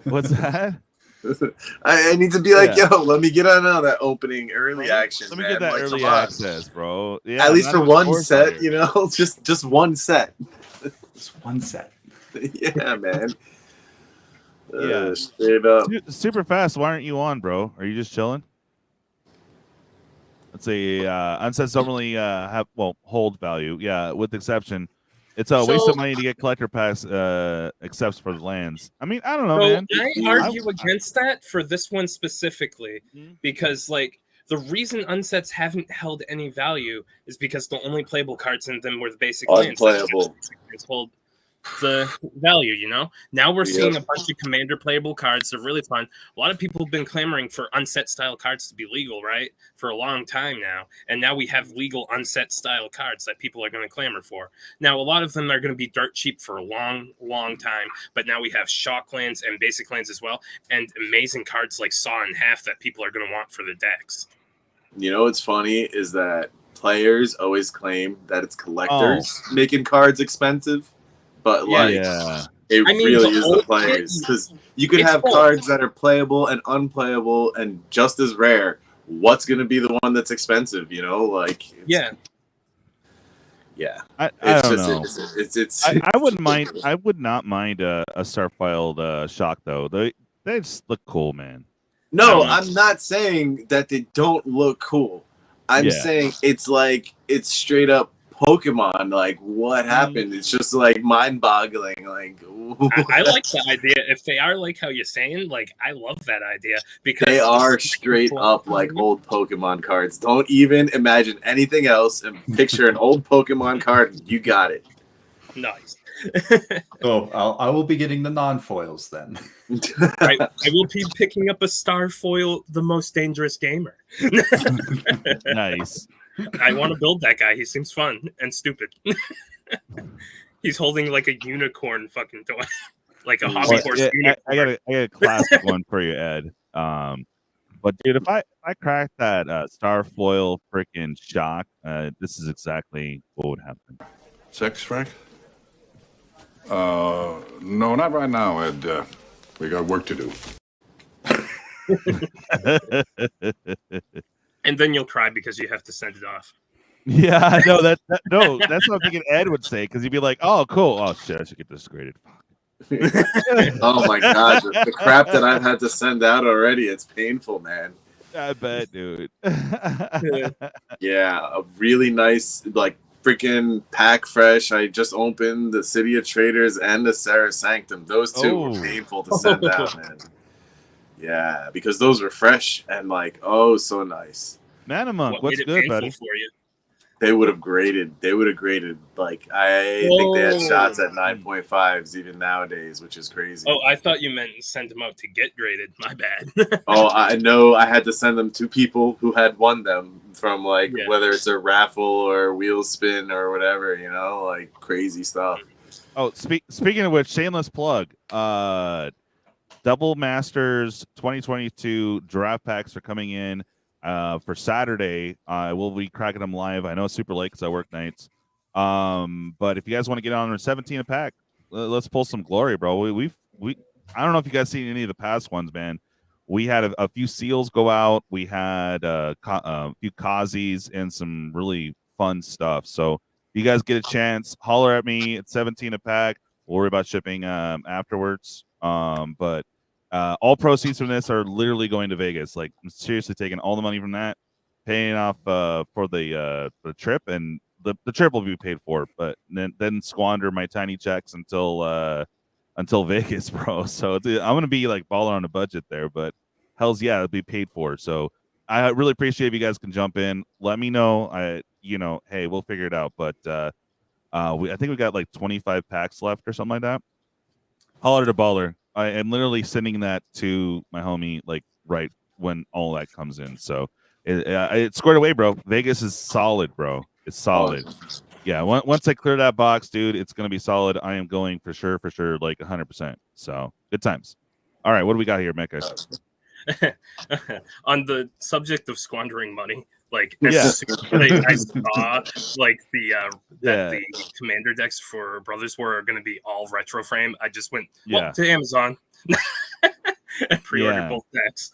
What's that? I need to be like, Yeah. yo, let me get on that opening early action. Let me man. get that Like, early come on. access, bro. Yeah. At least not for even one sports set, here. you know, just one set. It's one set. Yeah, man. Yeah. Straight up. Super fast. Why aren't you on, bro? Are you just chilling? Let's say unsets don't really have hold value. Yeah, with exception. It's a waste So- of money to get collector packs except for the lands. I mean, I don't know, So man. I argue against that for this one specifically Mhm. because, like, the reason unsets haven't held any value is because the only playable cards in them were the basic lands. Unplayable. It's hold the value, you know? Now we're seeing Yep. a bunch of commander playable cards. They're really fun. A lot of people have been clamoring for unset style cards to be legal, right? For a long time now. And now we have legal unset style cards that people are going to clamor for. Now, a lot of them are going to be dirt cheap for a long, long time. But now we have shock lands and basic lands as well. And amazing cards like Saw in Half that people are going to want for the decks. You know what's funny is that players always claim that it's collectors making cards expensive, but like Yeah. it I mean, really the is the old players kids- because you could it's have both. cards that are playable and unplayable and just as rare. What's going to be the one that's expensive? You know, like Yeah. yeah. I It's don't just know. it's I wouldn't mind. I would not mind a Starfiled shock though. They just look cool, man. No, I I'm not saying that they don't look cool. I'm Yeah. saying it's like it's straight up Pokemon. Like, what happened? It's just like mind-boggling. Like, I like the idea. If they are like how you're saying, like, I love that idea because they are straight up like old Pokemon cards. Don't even imagine anything else and picture an old Pokemon card. You got it. Nice. Oh, I will be getting the non-foils then. I will be picking up a Star Foil, the most dangerous gamer. Nice. I want to build that guy. He seems fun and stupid. He's holding like a unicorn fucking toy, like a hobby horse. Yeah, I got a classic one for you, Ed. But dude, if I cracked that Star Foil freaking shock, this is exactly what would happen. Sex, Frank? No, not right now, Ed. We got work to do. And then you'll cry because you have to send it off. Yeah, no, that's what I'm thinking Ed would say, because he'd be like, "Oh, cool. Oh shit, I should get this graded." Oh my god, the crap that I've had to send out already, it's painful, man. I bet, dude. Yeah, a really nice, like, freaking pack fresh. I just opened the City of Traders and the Sarah Sanctum. Those two were painful to send out, man. Yeah, because those were fresh and like, oh, so nice. Manamunk, what's good, buddy? For you? They would have graded. Like, I think they had shots at 9.5s even nowadays, which is crazy. Oh, I thought you meant send them out to get graded. My bad. Oh, I know. I had to send them to people who had won them from, like, whether it's a raffle or wheel spin or whatever, you know, like crazy stuff. Oh, speaking of which, shameless plug. Double Masters 2022 draft packs are coming in for Saturday. We'll be cracking them live. I know it's super late because I work nights. But if you guys want to get on 17 a pack, let's pull some glory, bro. We I don't know if you guys seen any of the past ones, man. We had a few seals go out. We had a few Qazis and some really fun stuff. So if you guys get a chance, holler at me at 17 a pack. We'll worry about shipping afterwards. But all proceeds from this are literally going to Vegas. Like, I'm seriously taking all the money from that, paying off for the trip, and the trip will be paid for. But then squander my tiny checks until Vegas, bro. So I'm gonna be like balling on a budget there, but hell's yeah, it'll be paid for. So I really appreciate if you guys can jump in. Let me know. Hey, we'll figure it out. But I think we got like 25 packs left or something like that. Holler to baller. I am literally sending that to my homie like right when all that comes in. So it's squared away, bro. Vegas is solid, bro. It's solid. Yeah, once I clear that box, dude, it's gonna be solid. I am going for sure, like 100%. So good times. All right, what do we got here, Mecca? On the subject of squandering money, like Yeah. as soon as I saw like that the commander decks for Brothers War are going to be all retro frame, I just went to Amazon and pre-ordered both decks.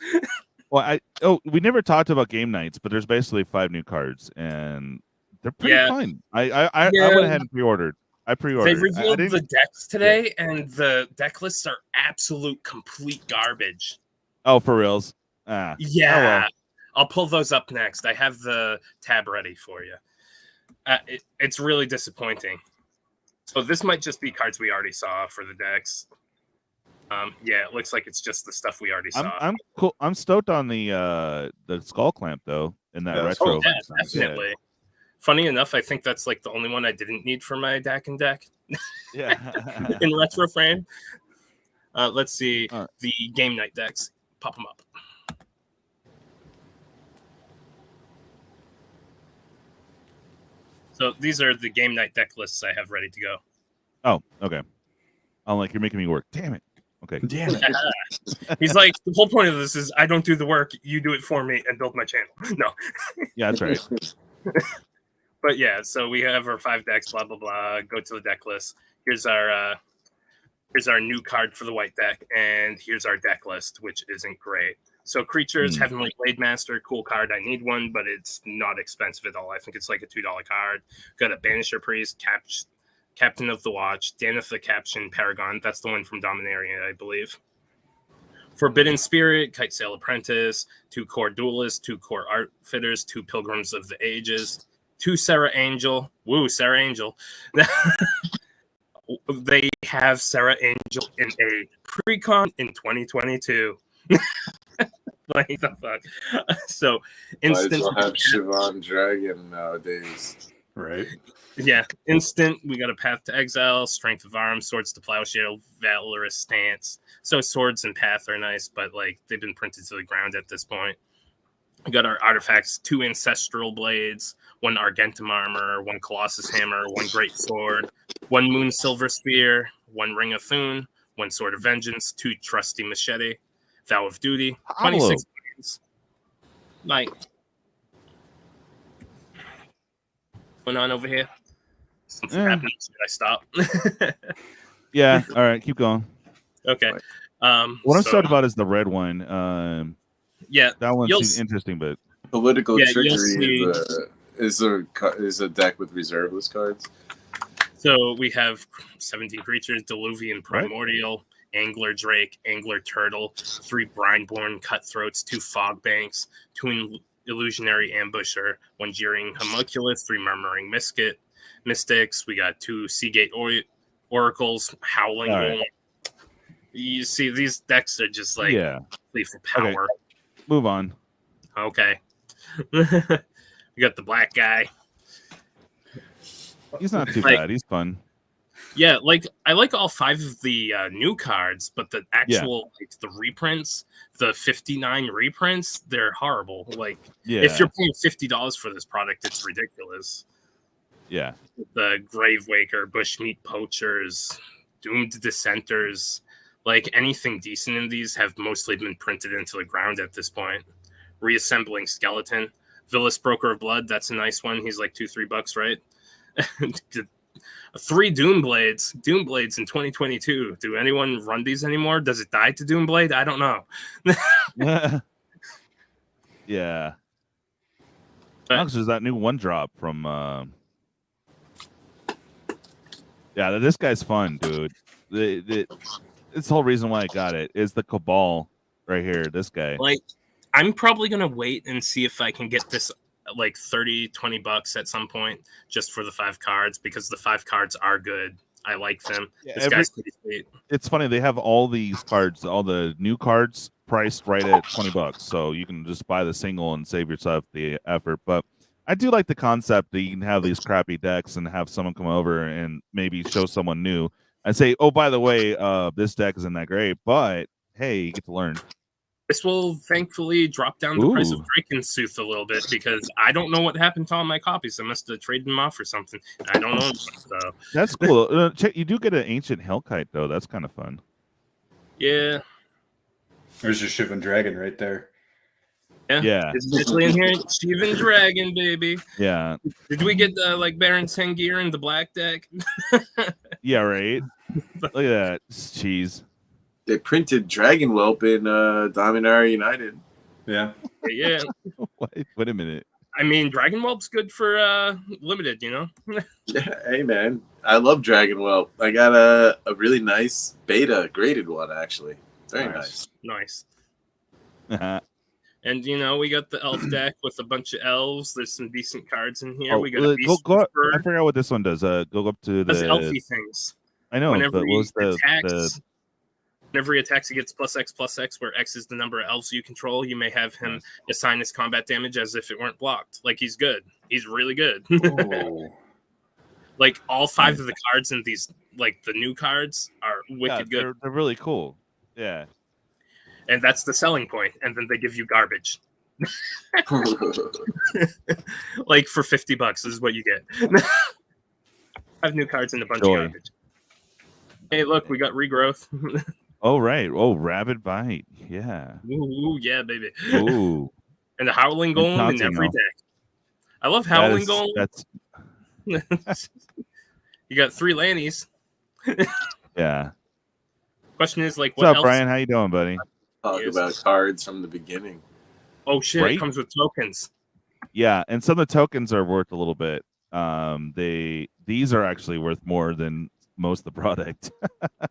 Well, we never talked about game nights, but there's basically 5 new cards, and they're pretty fun. I went ahead and pre-ordered. I pre-ordered. They revealed the decks today, and the deck lists are absolute complete garbage. Oh, for reals? Yeah. Oh, well. I'll pull those up next. I have the tab ready for you. It's really disappointing. So this might just be cards we already saw for the decks. Yeah, it looks like it's just the stuff we already saw. I'm cool. I'm stoked on the Skull Clamp though in that retro. Oh, yeah, definitely. Yeah. Funny enough, I think that's like the only one I didn't need for my deck. Yeah. In retro frame. Let's see the game night decks. Pop them up. So these are the game night deck lists I have ready to go. Oh, okay. I'm like, you're making me work. Damn it. Okay. Damn it. He's like, the whole point of this is I don't do the work, you do it for me and build my channel. No. Yeah, that's right. But yeah, so we have our 5 decks, blah blah blah. Go to the deck list. Here's our new card for the white deck, and here's our deck list, which isn't great. So creatures, Heavenly Blade Master, cool card. I need one, but it's not expensive at all. I think it's like a $2 card. Got a Banisher Priest, Captain of the Watch, Daneth the Caption, Paragon. That's the one from Dominaria, I believe. Forbidden Spirit, Kite Sail Apprentice, 2 Core Duelists, 2 Core Outfitters, 2 Pilgrims of the Ages, 2 Sarah Angel. Woo, Sarah Angel. They have Sarah Angel in a pre-con in 2022. Like the fuck. So instant. Might as well have Siobhan Dragon nowadays. Right. Yeah, instant. We got a Path to Exile, Strength of Arm, Swords to Plowshare, Valorous Stance. So Swords and Path are nice, but like they've been printed to the ground at this point. We got our artifacts: 2 Ancestral Blades, 1 Argentum Armor, 1 Colossus Hammer, 1 Great Sword, 1 Moon Silver Spear, 1 Ring of Thune, 1 Sword of Vengeance, 2 Trusty Machete, Vow of Duty, 26 points. Like, what's going on over here? Something happened. Should I stop? Yeah. All right. Keep going. Okay. What I'm excited about is the red one. Yeah, that one seems interesting, but Political Trickery is a deck with reserveless cards. So we have 17 creatures: Diluvian Primordial, Angler Drake, Angler Turtle, 3 Brineborn Cutthroats, 2 Fog Banks, 2 Illusionary Ambusher, 1 Jeering Homunculus, 3 Murmuring Mystics. We got 2 Seagate Oracles, Howling Golem. You see, these decks are just like for power. Okay. Move on. Okay. We got the black guy. He's not too bad. He's fun. Yeah, like I like all 5 of the new cards, but the actual like the reprints, the 59 reprints, they're horrible. Like if you're paying $50 for this product, it's ridiculous. Yeah. The Gravewaker, Bushmeat Poachers, Doomed Dissenters, like anything decent in these have mostly been printed into the ground at this point. Reassembling Skeleton, Villas Broker of Blood, that's a nice one. He's like $2-3, right? 3 Doomblades in 2022. Do anyone run these anymore? Does it die to Doomblade? I don't know. Yeah. There's that new 1-drop from this guy's fun, dude. This whole reason why I got it is the Cabal right here. This guy. Like, I'm probably gonna wait and see if I can get this like $30-$20 at some point just for the 5 cards, because the 5 cards are good. I like them. This guy's pretty sweet. It's funny, they have all these cards, all the new cards priced right at $20, so you can just buy the single and save yourself the effort. But I do like the concept that you can have these crappy decks and have someone come over and maybe show someone new and say, oh, by the way, this deck isn't that great, but hey, you get to learn. This will thankfully drop down the price of Drakensooth a little bit, because I don't know what happened to all my copies. I must have traded them off or something. I don't know. So. That's cool. You do get an Ancient Hellkite, though. That's kind of fun. Yeah. There's your Shivan Dragon right there. Yeah. It's literally in here. Shivan Dragon, baby. Yeah. Did we get the Baron Sengir in the black deck? Yeah, right. Look at that. Cheese. They printed Dragon Whelp in Dominaria United. Yeah. Yeah. Wait a minute. I mean, Dragon Whelp's good for limited, you know? Yeah, hey, man. I love Dragon Whelp. I got a really nice beta graded one, actually. Very nice. Nice. And, you know, we got the elf deck with a bunch of elves. There's some decent cards in here. We got a Beast I forgot what this one does. Go up to the elfy things. I know. Whenever but he what's whenever he attacks, he gets +X/+X, where X is the number of elves you control. You may have him assign his combat damage as if it weren't blocked. Like, he's good. He's really good. Like, all 5 of the cards in these, like, the new cards are wicked good. They're really cool. Yeah. And that's the selling point. And then they give you garbage. Like, for $50 is what you get. 5 new cards and a bunch of garbage. Hey, look, we got Regrowth. Oh, right. Oh, Rabid Bite. Yeah. Ooh, yeah, baby. Ooh. And the Howling Golem in every deck. I love Howling Golem. You got 3 Lannies. Yeah. Question is, like, what's up, Brian? How you doing, buddy? Talk about cards from the beginning. Oh, shit. It comes with tokens. Yeah, and some of the tokens are worth a little bit. These are actually worth more than most of the product.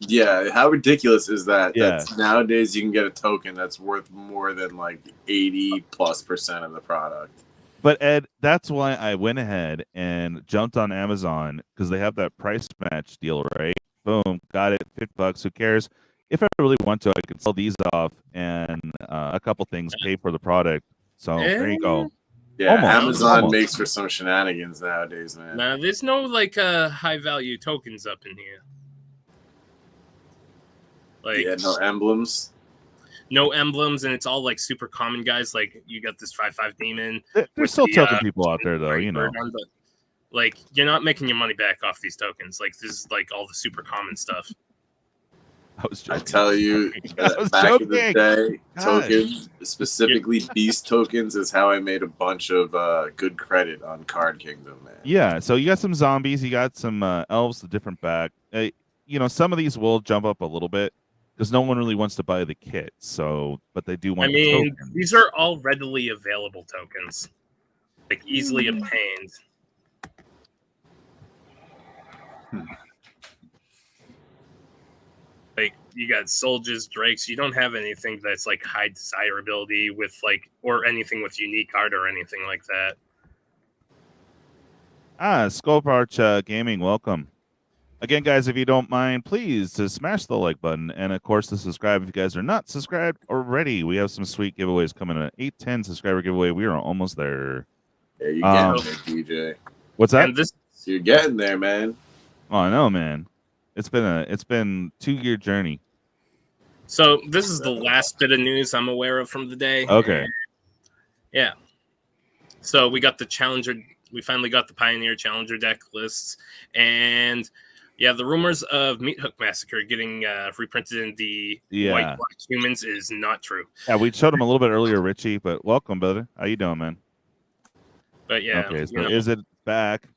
Yeah, how ridiculous is that? Yeah. That's, nowadays you can get a token that's worth more than like 80+% of the product. But Ed, that's why I went ahead and jumped on Amazon because they have that price match deal, right? Boom, got it, $50. Who cares? If I really want to, I could sell these off and a couple things, pay for the product. So there you go. Yeah, Almost. Amazon makes for some shenanigans nowadays, man. Nah, there's no like high value tokens up in here. Like Yeah, no emblems. no emblems, and it's all like super common guys. Like you got this 5/5 demon. There's still token people out there, though. You know, like you're not making your money back off these tokens. Like this is like all the super common stuff. I was joking. I tell you, back in the day, tokens, specifically beast tokens, is how I made a bunch of good credit on Card Kingdom, man. Yeah, so you got some zombies, you got some elves, a different back. You know, some of these will jump up a little bit because no one really wants to buy the kit. So, but they do want. I mean, these are all readily available tokens, like easily obtained. Like you got soldiers, drakes. You don't have anything that's like high desirability with like, or anything with unique art or anything like that. Scope Arch Gaming, welcome. Again, guys, if you don't mind, please to smash the like button and, of course, to subscribe if you guys are not subscribed already. We have some sweet giveaways coming in. 810 subscriber giveaway. We are almost there. Yeah, you're getting there, DJ. What's that? You're getting there, man. Oh, I know, man. It's been 2-year journey. So this is the last bit of news I'm aware of from the day. Okay. Yeah. So we got the Challenger. We finally got the Pioneer Challenger deck lists. And yeah, the rumors of Meathook Massacre getting reprinted in the White Black Humans is not true. Yeah, we showed them a little bit earlier, Richie, but welcome, brother. How you doing, man? But yeah. Okay, so is it back?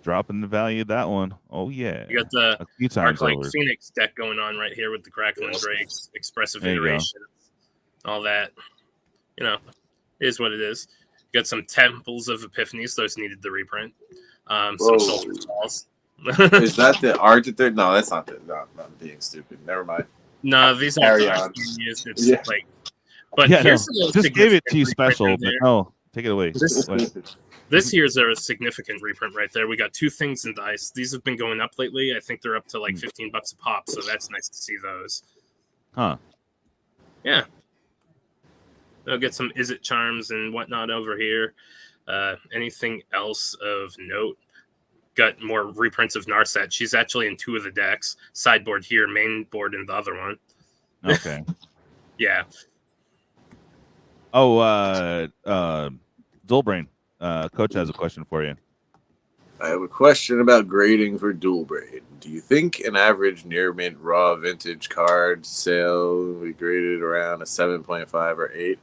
Dropping the value of that one. Oh, yeah. You got the a few times Arclight over. Phoenix deck going on right here with the Crackling Drakes, Expressive Iteration, all that. You know, is what it is. You got some Temples of Epiphanies. Those needed the reprint. Some Soul Falls. Is that the art that they're... No, that's not the... No, I'm being stupid. Never mind. No, these are used. It's like... But here's just gave it to you special, but no, take it away. This here's a significant reprint right there. We got 2 things in dice. These have been going up lately. I think they're up to like $15 a pop, so that's nice to see those. Huh. Yeah. They'll get some Is It Charms and whatnot over here. Anything else of note? Got more reprints of Narset. She's actually in 2 of the decks. Sideboard here, main board in the other one. Okay. Yeah. Oh, Dualbrain. Coach has a question for you. I have a question about grading for Dualbrain. Do you think an average near mint raw vintage card sale we graded around a 7.5 or 8?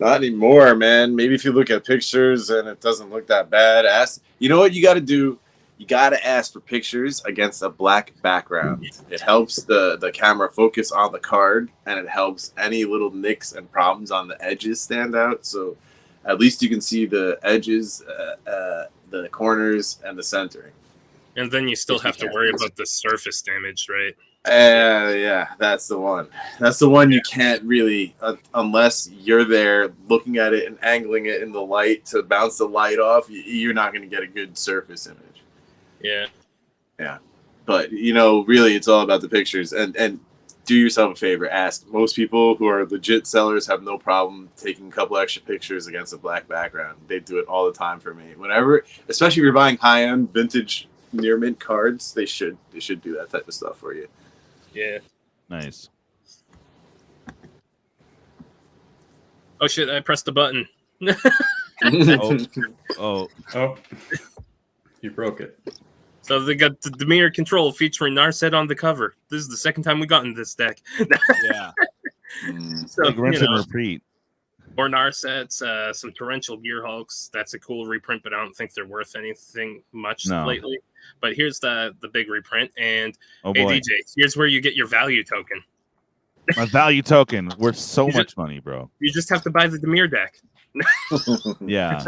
Not anymore, man. Maybe if you look at pictures and it doesn't look that bad, you know what you got to do? You got to ask for pictures against a black background. It helps the camera focus on the card, and it helps any little nicks and problems on the edges stand out. So at least you can see the edges, the corners, and the centering. And then you still have to worry about the surface damage, right? Yeah, that's the one. That's the one you can't really, unless you're there looking at it and angling it in the light to bounce the light off, you're not going to get a good surface image. Yeah. But, you know, really it's all about the pictures. And do yourself a favor. Ask. Most people who are legit sellers have no problem taking a couple extra pictures against a black background. They do it all the time for me. Whenever, especially if you're buying high-end vintage near mint cards, they should do that type of stuff for you. Yeah. Nice. Oh shit, I pressed the button. Oh. You broke it. So they got the Dimir Control featuring Narset on the cover. This is the second time we got in this deck. Yeah. So, like rinse and repeat. More Narsets, some Torrential Gearhulks. That's a cool reprint, but I don't think they're worth anything much lately. But here's the big reprint. And hey, DJ, here's where you get your value token. My value token worth so much money, bro. You just have to buy the Dimir deck. Yeah.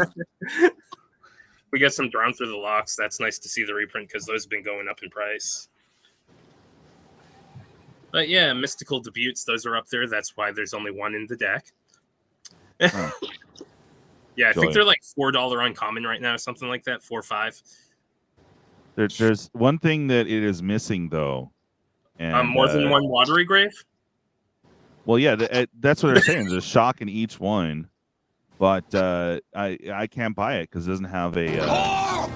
We got some Drawn Through the Locks. That's nice to see the reprint because those have been going up in price. But yeah, Mystical Debuts, those are up there. That's why there's only one in the deck. Yeah, I think Joy. they're like $4 uncommon right now, something like that, 4 or 5. There's one thing that it is missing though, and More than one watery grave. well, yeah, that's what they're saying. There's a shock in each one, but I can't buy it because it doesn't have a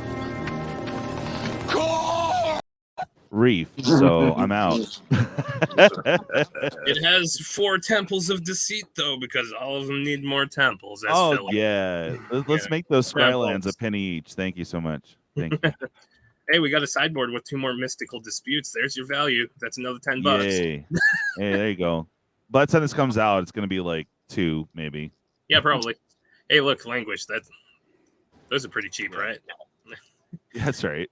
reef, so I'm out. It has 4 temples of deceit though, because all of them need more temples. That's Oh filler. yeah, let's make those Skylands a penny each. Thank you so much. Thank you. Hey, we got a sideboard with 2 more mystical disputes. There's your value. That's another $10. Yay. Hey, there you go. By the time this comes out, it's gonna be like 2 maybe. Yeah, probably. Hey, look, language. Those are pretty cheap, right? That's right.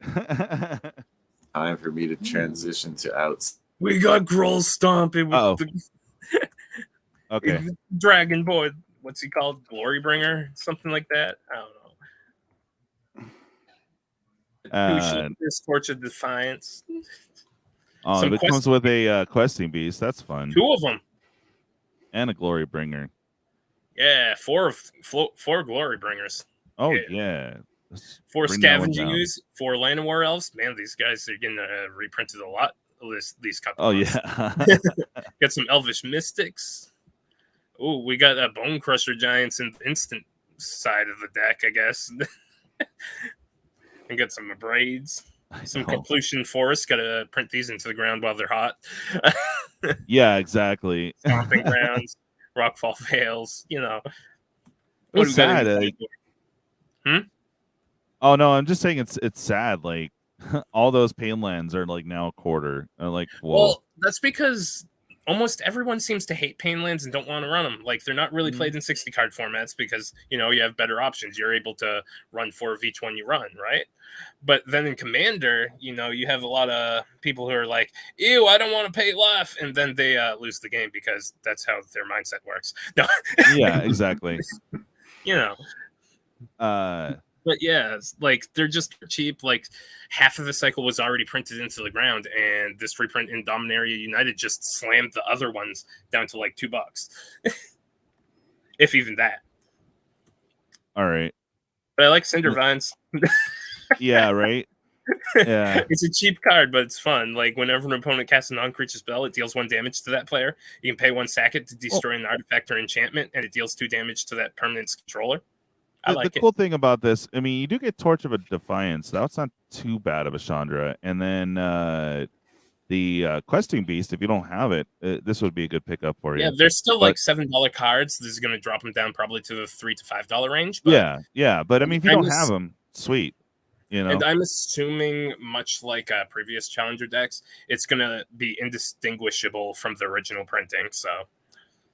Time for me to transition to outs. We got Groll stomping with the Okay. Dragon Boy. What's he called? Glorybringer? Something like that? I don't know. This Torch of Defiance. Oh, it comes with a questing beast. That's fun. 2 of them. And a glory bringer. Yeah, 4 Glory Bringers. Oh yeah. 4 Bring that one Scavenging down. Ooze, 4 Llanowar Elves. Man, these guys are getting reprinted a lot these couple Oh months. yeah. Got some Elvish Mystics. Oh, we got a Bone Crusher Giants in the instant side of the deck, I guess. And got some Braids. Some Complution Forest. Got to print these into the ground while they're hot. Yeah, exactly. Stomping Grounds, Rockfall Fails, you know. It's sad. Oh no, I'm just saying it's sad. Like all those Painlands are like now a quarter. Like, whoa. Well, that's because almost everyone seems to hate Painlands and don't want to run them. Like they're not really played in 60 card formats because you have better options. You're able to run 4 of each one you run, right? But then in Commander, you have a lot of people who are like, "Ew, I don't want to pay left," and then they lose the game because that's how their mindset works. No. Yeah, exactly. But yeah, like they're just cheap. Like half of the cycle was already printed into the ground, and this reprint in Dominaria United just slammed the other ones down to like $2, if even that. All right. But I like Cinder Vines. Yeah, right. Yeah, It's a cheap card, but it's fun. Like whenever an opponent casts a non-creature spell, it deals 1 damage to that player. You can pay 1 sack it to destroy an artifact or enchantment, and it deals 2 damage to that permanent's controller. the cool thing about this, I mean, you do get Torch of a Defiance. That's not too bad of a Chandra. And then the Questing Beast, if you don't have it, this would be a good pickup for you. Yeah, they're still like $7 cards. This is going to drop them down probably to the $3 to $5 range. But yeah. But I mean, if you don't have them, sweet. And I'm assuming, much like previous Challenger decks, it's going to be indistinguishable from the original printing. So,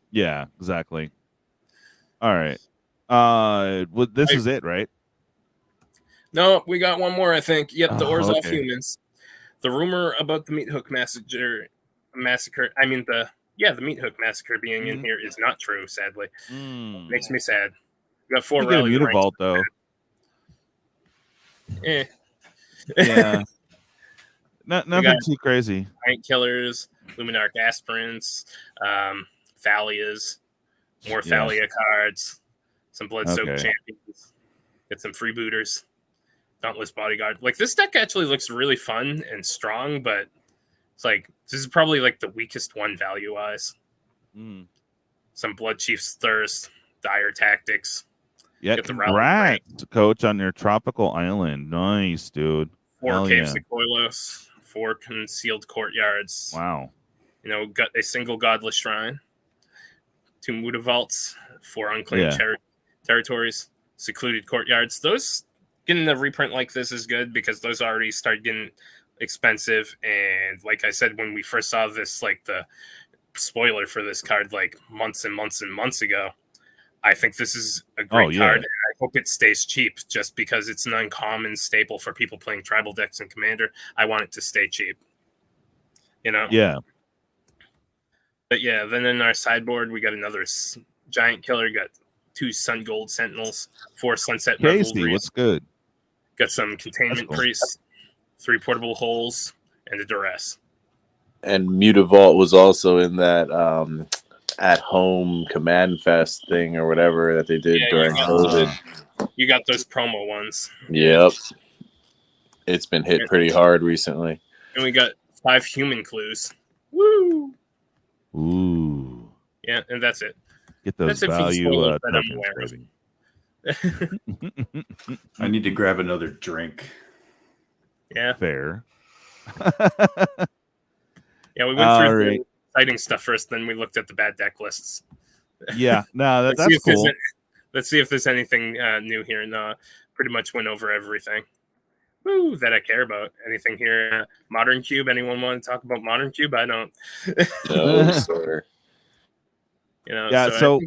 yeah, exactly. All right. This is it, right? No, we got one more, I think. Yep, the Orzhov okay. Humans. The rumor about the Meat Hook massacre. I mean, the Meat Hook massacre being in here is not true. Sadly, makes me sad. We got 4 rally Mutavault though. Yeah. Nothing too crazy. Giant Killers, Luminarch Aspirants, Thalias, more Thalia cards, some Blood-Soaked Champions, get some Freebooters, Dauntless Bodyguard. Like, this deck actually looks really fun and strong, but it's like, this is probably like the weakest one value-wise. Some Blood Chief's Thirst, Dire Tactics. Yeah, congrats, Coach, on your tropical island. Nice, dude. 4 Cave Sequoias, 4 Concealed Courtyards. Wow. Got a single Godless Shrine, 2 Mutavaults, 4 Unclaimed Territories, Secluded Courtyards. Those, getting a reprint like this is good because those already start getting expensive. And like I said, when we first saw this, like the spoiler for this card, like months and months and months ago, I think this is a great card, and I hope it stays cheap just because it's an uncommon staple for people playing tribal decks and Commander. I want it to stay cheap. Yeah. But yeah, then in our sideboard, we got another Giant Killer, got 2 Sun Gold Sentinels, 4 Sunset Casey, what's good? Got some Containment Priests, 3 Portable Holes, and a Duress. And Mutavault was also in that at home command fest thing or whatever that they did during COVID. You got those promo ones. Yep. It's been hit pretty hard recently. And we got 5 human clues. Woo! Ooh. Yeah, and that's it. Get those value tokens, baby. I need to grab another drink. Yeah. Fair. Yeah, we went through the exciting stuff first, then we looked at the bad deck lists. Yeah, no, that's cool. Let's see if there's anything new here. And pretty much went over everything. Woo, that I care about. Anything here? Modern Cube? Anyone want to talk about Modern Cube? I don't. No, sir. You know, yeah, so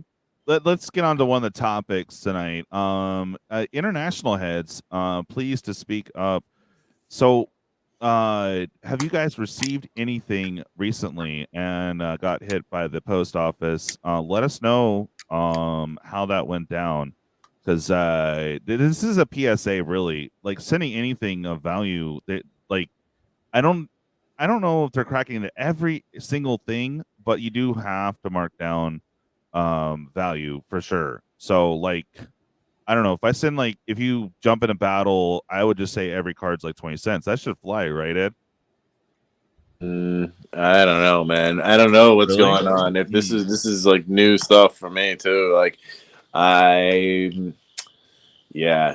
let's get on to one of the topics tonight. International heads, please to speak up. So, have you guys received anything recently and got hit by the post office? Let us know how that went down, because this is a PSA, really. Like, sending anything of value, that, like, I don't know if they're cracking into every single thing, but you do have to mark down value for sure. So, like, I don't know, if I send, like, if you jump in a battle, I would just say every card's like 20 cents. That should fly, right, Ed? I don't know, man. I don't know what's going on. If this is like new stuff for me too. Like,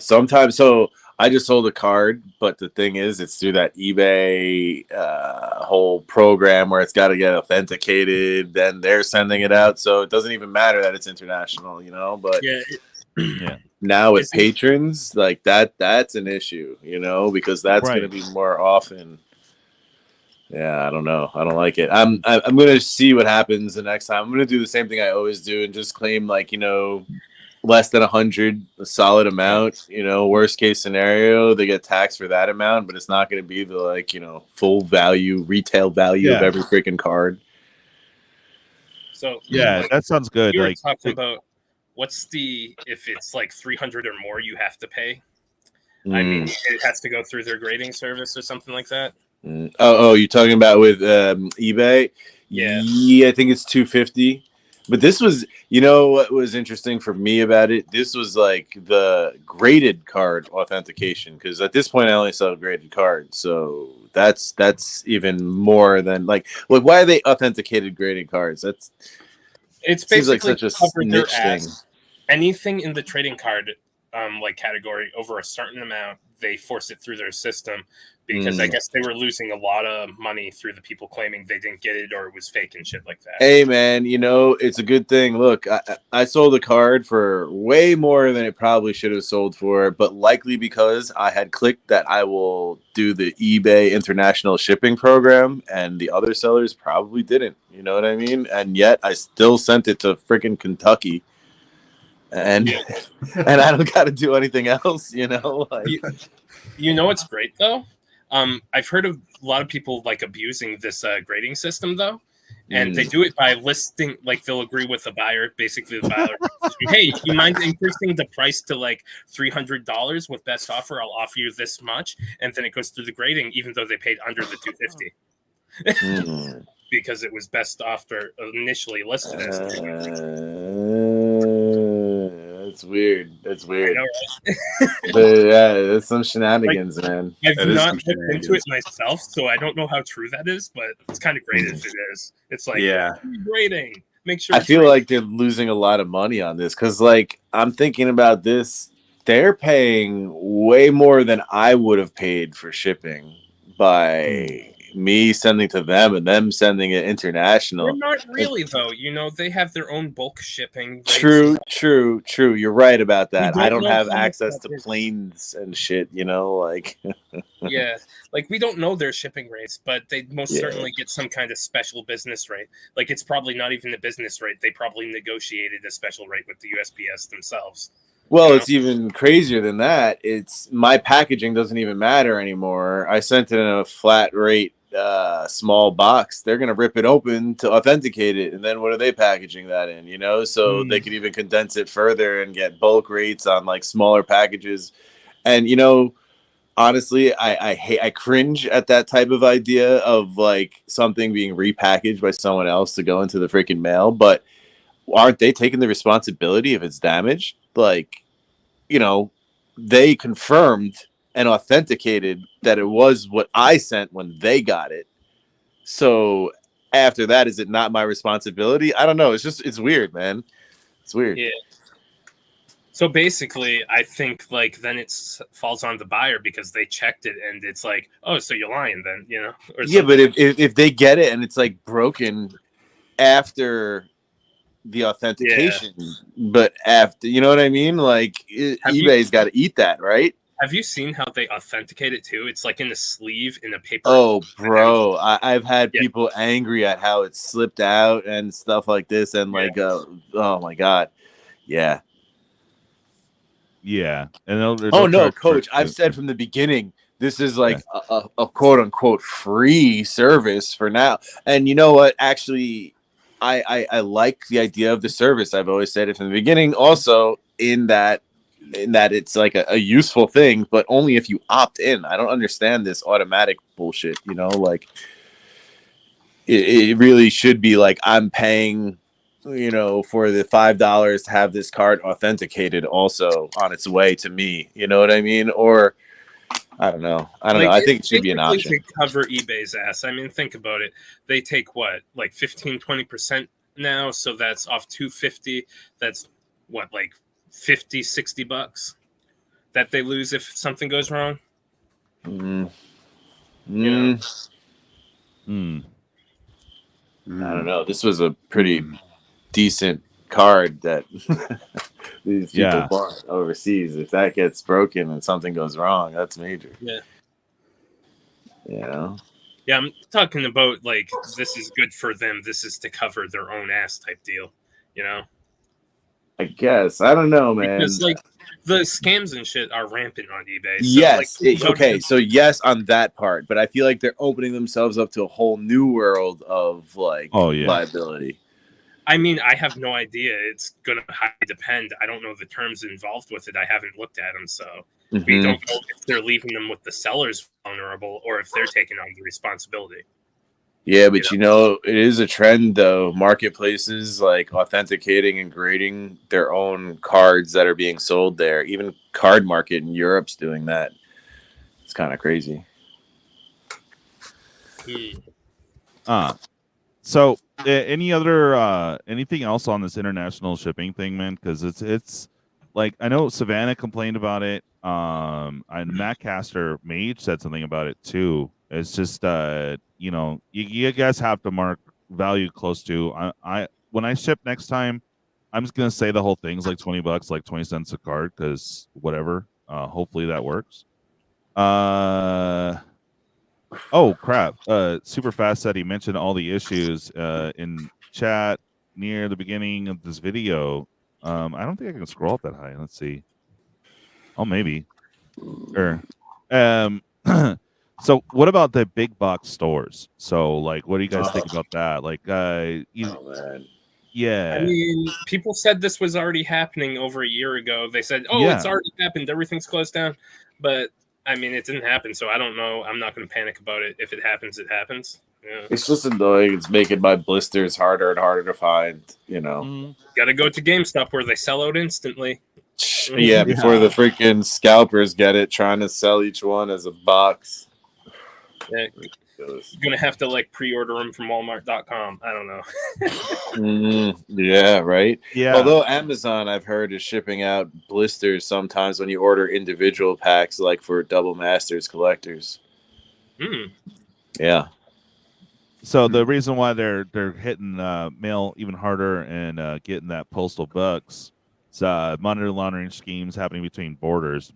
sometimes. So I just sold a card, but the thing is, it's through that eBay whole program where it's got to get authenticated. Then they're sending it out, so it doesn't even matter that it's international, you know. But yeah. Now with patrons, like that's an issue, you know, because that's going to be more often. Yeah, I don't know. I don't like it. I'm going to see what happens the next time. I'm going to do the same thing I always do and just claim, like, you know, less than 100, a solid amount. You know, worst case scenario, they get taxed for that amount, but it's not going to be the, like, you know, full value, retail value of every freaking card. So yeah, that sounds good. You were like talking about if it's like 300 or more, you have to pay. I mean, it has to go through their grading service or something like that. Oh, you're talking about with eBay? Yeah, I think it's 250. But this was, you know, what was interesting for me about it? This was like the graded card authentication, because at this point I only sell graded cards, so that's even more than like why are they authenticated graded cards? It's basically like such a niche thing. Anything in the trading card like category over a certain amount, they force it through their system, because I guess they were losing a lot of money through the people claiming they didn't get it or it was fake and shit like that. Hey, man, you know, it's a good thing. Look, I sold a card for way more than it probably should have sold for, but likely because I had clicked that I will do the eBay international shipping program, and the other sellers probably didn't. You know what I mean? And yet I still sent it to freaking Kentucky. And and I don't got to do anything else, you know. Like, you know what's great though? I've heard of a lot of people like abusing this grading system though, and they do it by listing, like, they'll agree with the buyer. Basically, the buyer, hey, you mind increasing the price to like $300 with best offer? I'll offer you this much, and then it goes through the grading, even though they paid under the $250 because it was best offer initially listed as. That's weird. That's weird. I know, right? But yeah, that's some shenanigans, man. I've not looked into it myself, so I don't know how true that is, but it's kind of great if it is. It's like, grading. Make sure. I feel like they're losing a lot of money on this, because, like, I'm thinking about this. They're paying way more than I would have paid for shipping by me sending to them and them sending it international. They're not really, though. You know, they have their own bulk shipping. True. You're right about that. I don't have access to planes and shit, you know, like. Yeah, like, we don't know their shipping rates, but they most certainly get some kind of special business rate. Like, it's probably not even the business rate. They probably negotiated a special rate with the USPS themselves. Well, it's even crazier than that. It's my packaging doesn't even matter anymore. I sent it in a flat rate small box. They're gonna rip it open to authenticate it, and then what are they packaging that in, you know? So they could even condense it further and get bulk rates on like smaller packages. And, you know, honestly, I cringe at that type of idea of like something being repackaged by someone else to go into the freaking mail. But aren't they taking the responsibility if it's damaged? Like, you know, they confirmed and authenticated that it was what I sent when they got it. So after that, is it not my responsibility? I don't know. It's weird, man. It's weird. Yeah. So basically, I think like then it falls on the buyer because they checked it and it's like, oh, so you're lying then, you know? Or yeah, but if they get it and it's like broken after the authentication, but after, you know what I mean? Like eBay's got to eat that, right? Have you seen how they authenticate it too? It's like in the sleeve in a paper. Oh, bro, I've had people angry at how it slipped out and stuff like this, and like, oh my god, yeah. Yeah, and oh no, coach! I've said from the beginning this is like a quote unquote free service for now. And you know what? Actually, I like the idea of the service. I've always said it from the beginning. Also, in that it's like a useful thing, but only if you opt in. I don't understand this automatic bullshit. You know, like it really should be like I'm paying, you know, for the $5 to have this card authenticated also on its way to me. You know what I mean? Or I don't know. I think it should be an option. To cover eBay's ass. I mean, think about it. They take what, like 15-20% now, so that's off $250. That's what, like $50-$60 that they lose if something goes wrong. I don't know. This was a pretty decent card that these people bought overseas. If that gets broken and something goes wrong, that's major. Yeah. You know? Yeah, I'm talking about like this is good for them. This is to cover their own ass type deal. You know? I guess. I don't know, man. Because like the scams and shit are rampant on eBay. So, yes. like, So yes on that part, but I feel like they're opening themselves up to a whole new world of like liability. I mean, I have no idea. It's going to depend. I don't know the terms involved with it. I haven't looked at them, so we don't know if they're leaving them with the sellers vulnerable or if they're taking on the responsibility. Yeah, but you know, it is a trend, though. Marketplaces like authenticating and grading their own cards that are being sold there. Even Card Market in Europe's doing that. It's kind of crazy. So any other anything else on this international shipping thing, man? Because it's like I know Savannah complained about it. And Mattcaster Mage said something about it too. It's just you know, you guys have to mark value close to. I when I ship next time, I'm just gonna say the whole thing's like $20, like 20 cents a card, because whatever. Hopefully that works. Oh crap! Super Fast said he mentioned all the issues in chat near the beginning of this video. I don't think I can scroll up that high. Let's see. Oh, maybe. Sure. So, what about the big box stores? So, like, what do you guys think about that? Like, yeah. I mean, people said this was already happening over a year ago. They said, "Oh, it's already happened. Everything's closed down." But I mean, it didn't happen, so I don't know. I'm not going to panic about it. If it happens, it happens. Yeah. It's just annoying. It's making my blisters harder and harder to find, you know. Got to go to GameStop where they sell out instantly. Yeah, before the freaking scalpers get it, trying to sell each one as a box. Yeah. You're going to have to, like, pre-order them from Walmart.com. I don't know. Yeah, right? Yeah. Although Amazon, I've heard, is shipping out blisters sometimes when you order individual packs, like for Double Masters collectors. Yeah. So the reason why they're hitting mail even harder and getting that postal bucks is money laundering schemes happening between borders.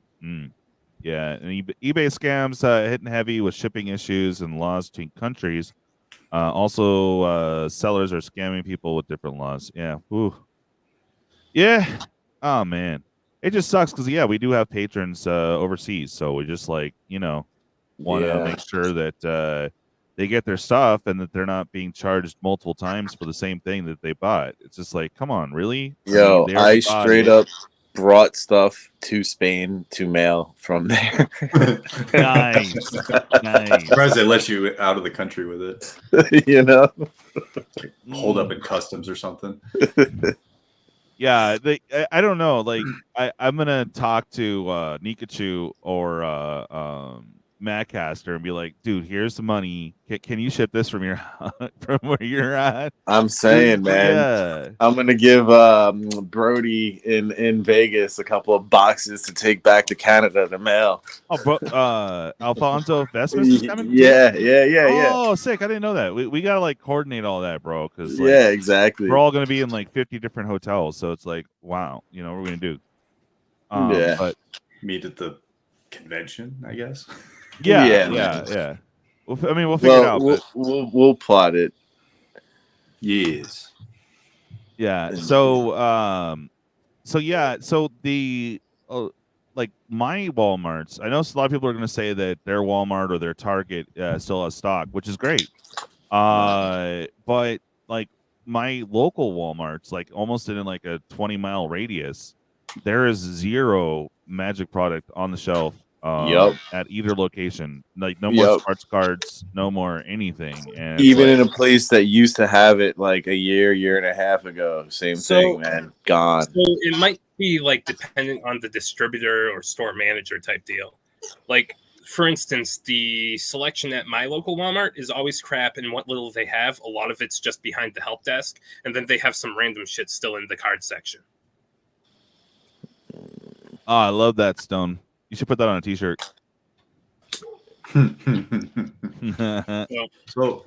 Yeah, and eBay scams hitting heavy with shipping issues and laws between countries. Also, sellers are scamming people with different laws. Yeah. Ooh. Yeah. Oh man, it just sucks because we do have patrons overseas, so we just like want to make sure that they get their stuff and that they're not being charged multiple times for the same thing that they bought. It's just like, come on, really? Yo, I straight up brought stuff to Spain to mail from there. Nice. Nice. Surprised they let you out of the country with it. You know? Hold up in customs or something. Yeah, I don't know. Like, I'm gonna talk to Nikachu or Mattcaster and be like, dude, here's the money. Can you ship this from your from where you're at? I'm saying, man. Yeah. I'm gonna give Brody in Vegas a couple of boxes to take back to Canada to mail. Oh, bro, Alfonso Vespas is coming. Yeah. Oh, sick! I didn't know that. We gotta like coordinate all that, bro. Because yeah, exactly. we're all gonna be in like 50 different hotels, so it's like, wow, you know what we're gonna do. Yeah. But Meet at the convention, I guess. yeah. We'll figure it out. We'll plot it. Yes. Yeah. So the like my Walmarts, I know a lot of people are going to say that their Walmart or their Target still has stock, which is great. But like my local Walmarts, like almost in like a 20-mile radius, there is zero Magic product on the shelf. At either location, like no more sports cards, no more anything, and even in a place that used to have it like a year and a half ago, same thing, man, gone. So it might be like dependent on the distributor or store manager type deal. Like, for instance, the selection at my local Walmart is always crap, and what little they have, a lot of it's just behind the help desk, and then they have some random shit still in the card section. Oh, I love that, Stone. You should put that on a t-shirt. So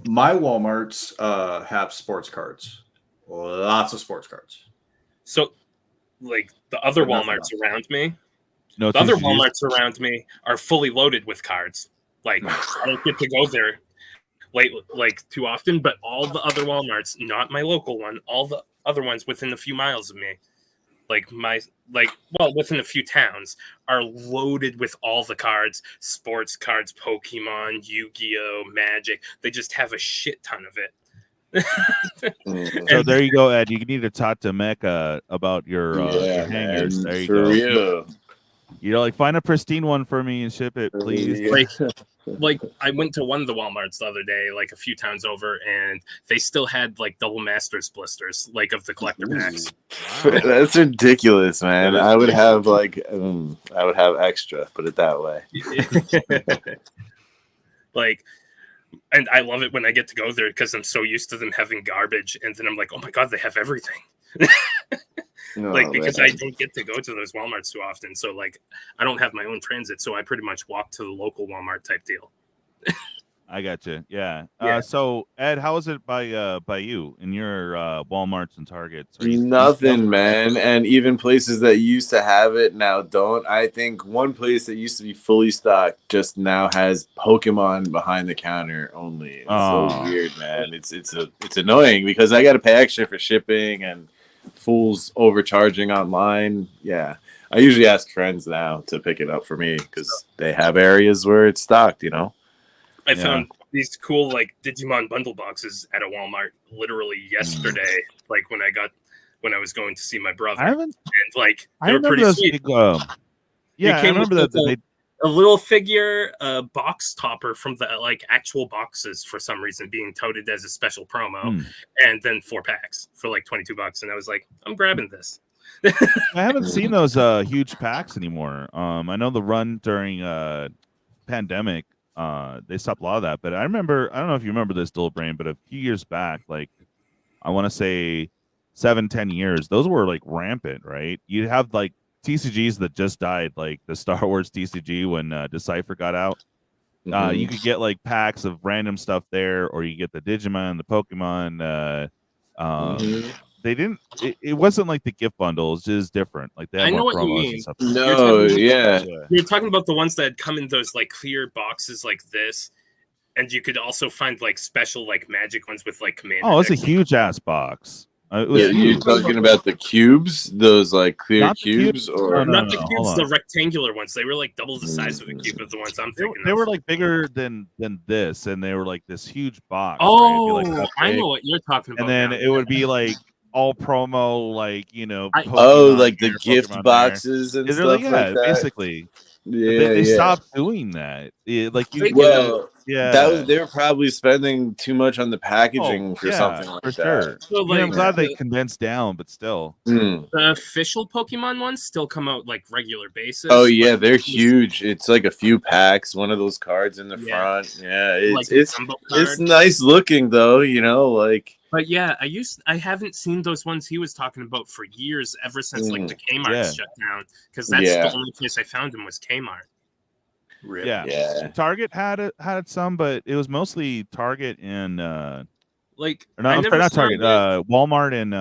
my Walmarts have sports cards. Lots of sports cards. So, like, the other Walmarts around me, no, the other Walmarts around me are fully loaded with cards. Like, I don't get to go there like too often, but all the other Walmarts, not my local one, all the other ones within a few miles of me, within a few towns, are loaded with all the cards, sports cards, Pokemon, Yu-Gi-Oh, Magic. They just have a shit ton of it. So there you go, Ed. You need to talk to Mecca about your hangers. There you go. Real. You know, like, find a pristine one for me and ship it, please. Yeah. Like, I went to one of the Walmarts the other day, like a few towns over, and they still had like double Masters blisters, like of the collector packs. That's ridiculous, man. I would have extra, put it that way. Like, and I love it when I get to go there because I'm so used to them having garbage, and then I'm like, oh my god, they have everything. Because I don't get to go to those Walmarts too often, so like I don't have my own transit, so I pretty much walk to the local Walmart type deal. I got you. Yeah. So Ed, how is it by you in your Walmarts and Targets? Nothing, man. And even places that used to have it now don't. I think one place that used to be fully stocked just now has Pokemon behind the counter only. It's so weird, man. It's annoying because I got to pay extra for shipping and fools overcharging online. Yeah, I usually ask friends now to pick it up for me because they have areas where it's stocked, you know. I found these cool like Digimon bundle boxes at a Walmart literally yesterday, like when I was going to see my brother. They were pretty sweet. I remember that a little figure, box topper from the like actual boxes for some reason being touted as a special promo, and then 4 packs for like $22, and I was like, I'm grabbing this. I haven't seen those huge packs anymore. I know the run during pandemic, they stopped a lot of that, but I don't know if you remember this, Dual Brain, but a few years back, like I want to say 7-10 years, those were like rampant, right? You'd have like TCGs that just died, like the Star Wars TCG when Decipher got out. You could get like packs of random stuff there, or you get the Digimon, the Pokemon. They didn't. It wasn't like the gift bundles; it's different. Like they had more promos and stuff. You're talking about the ones that come in those like clear boxes like this, and you could also find like special like Magic ones with like command. Oh, it's a huge ass box. You're talking about the cubes, those like clear cubes, or not the cubes, the rectangular ones. They were like double the size of a cube of the ones I'm thinking. They were like bigger than this, and they were like this huge box. Oh, right? I know what you're talking about. And then it would be like all promo, like Oh, Pokemon like the here, gift Pokemon boxes and there. stuff Yeah, like that. basically. Yeah, They yeah. stopped doing that. Like you get Well, yeah. they were probably spending too much on the packaging Oh for yeah, something for like sure. that. So, I'm glad they the condensed down, but still. Mm. official Pokemon ones still come out like regular basis. Oh yeah, but they're huge. It's like a few packs, one of those cards in the Yeah. front. Yeah, Like a it's jumbo it's card. nice looking though. Like. But yeah, I haven't seen those ones he was talking about for years, ever since like the Kmart Yeah. shut down. Because that's Yeah. the only place I found him was Kmart. Yeah. Yeah. Target had some, but it was mostly Target and Like or no, I I'm never sorry, not saw Target. them. Walmart and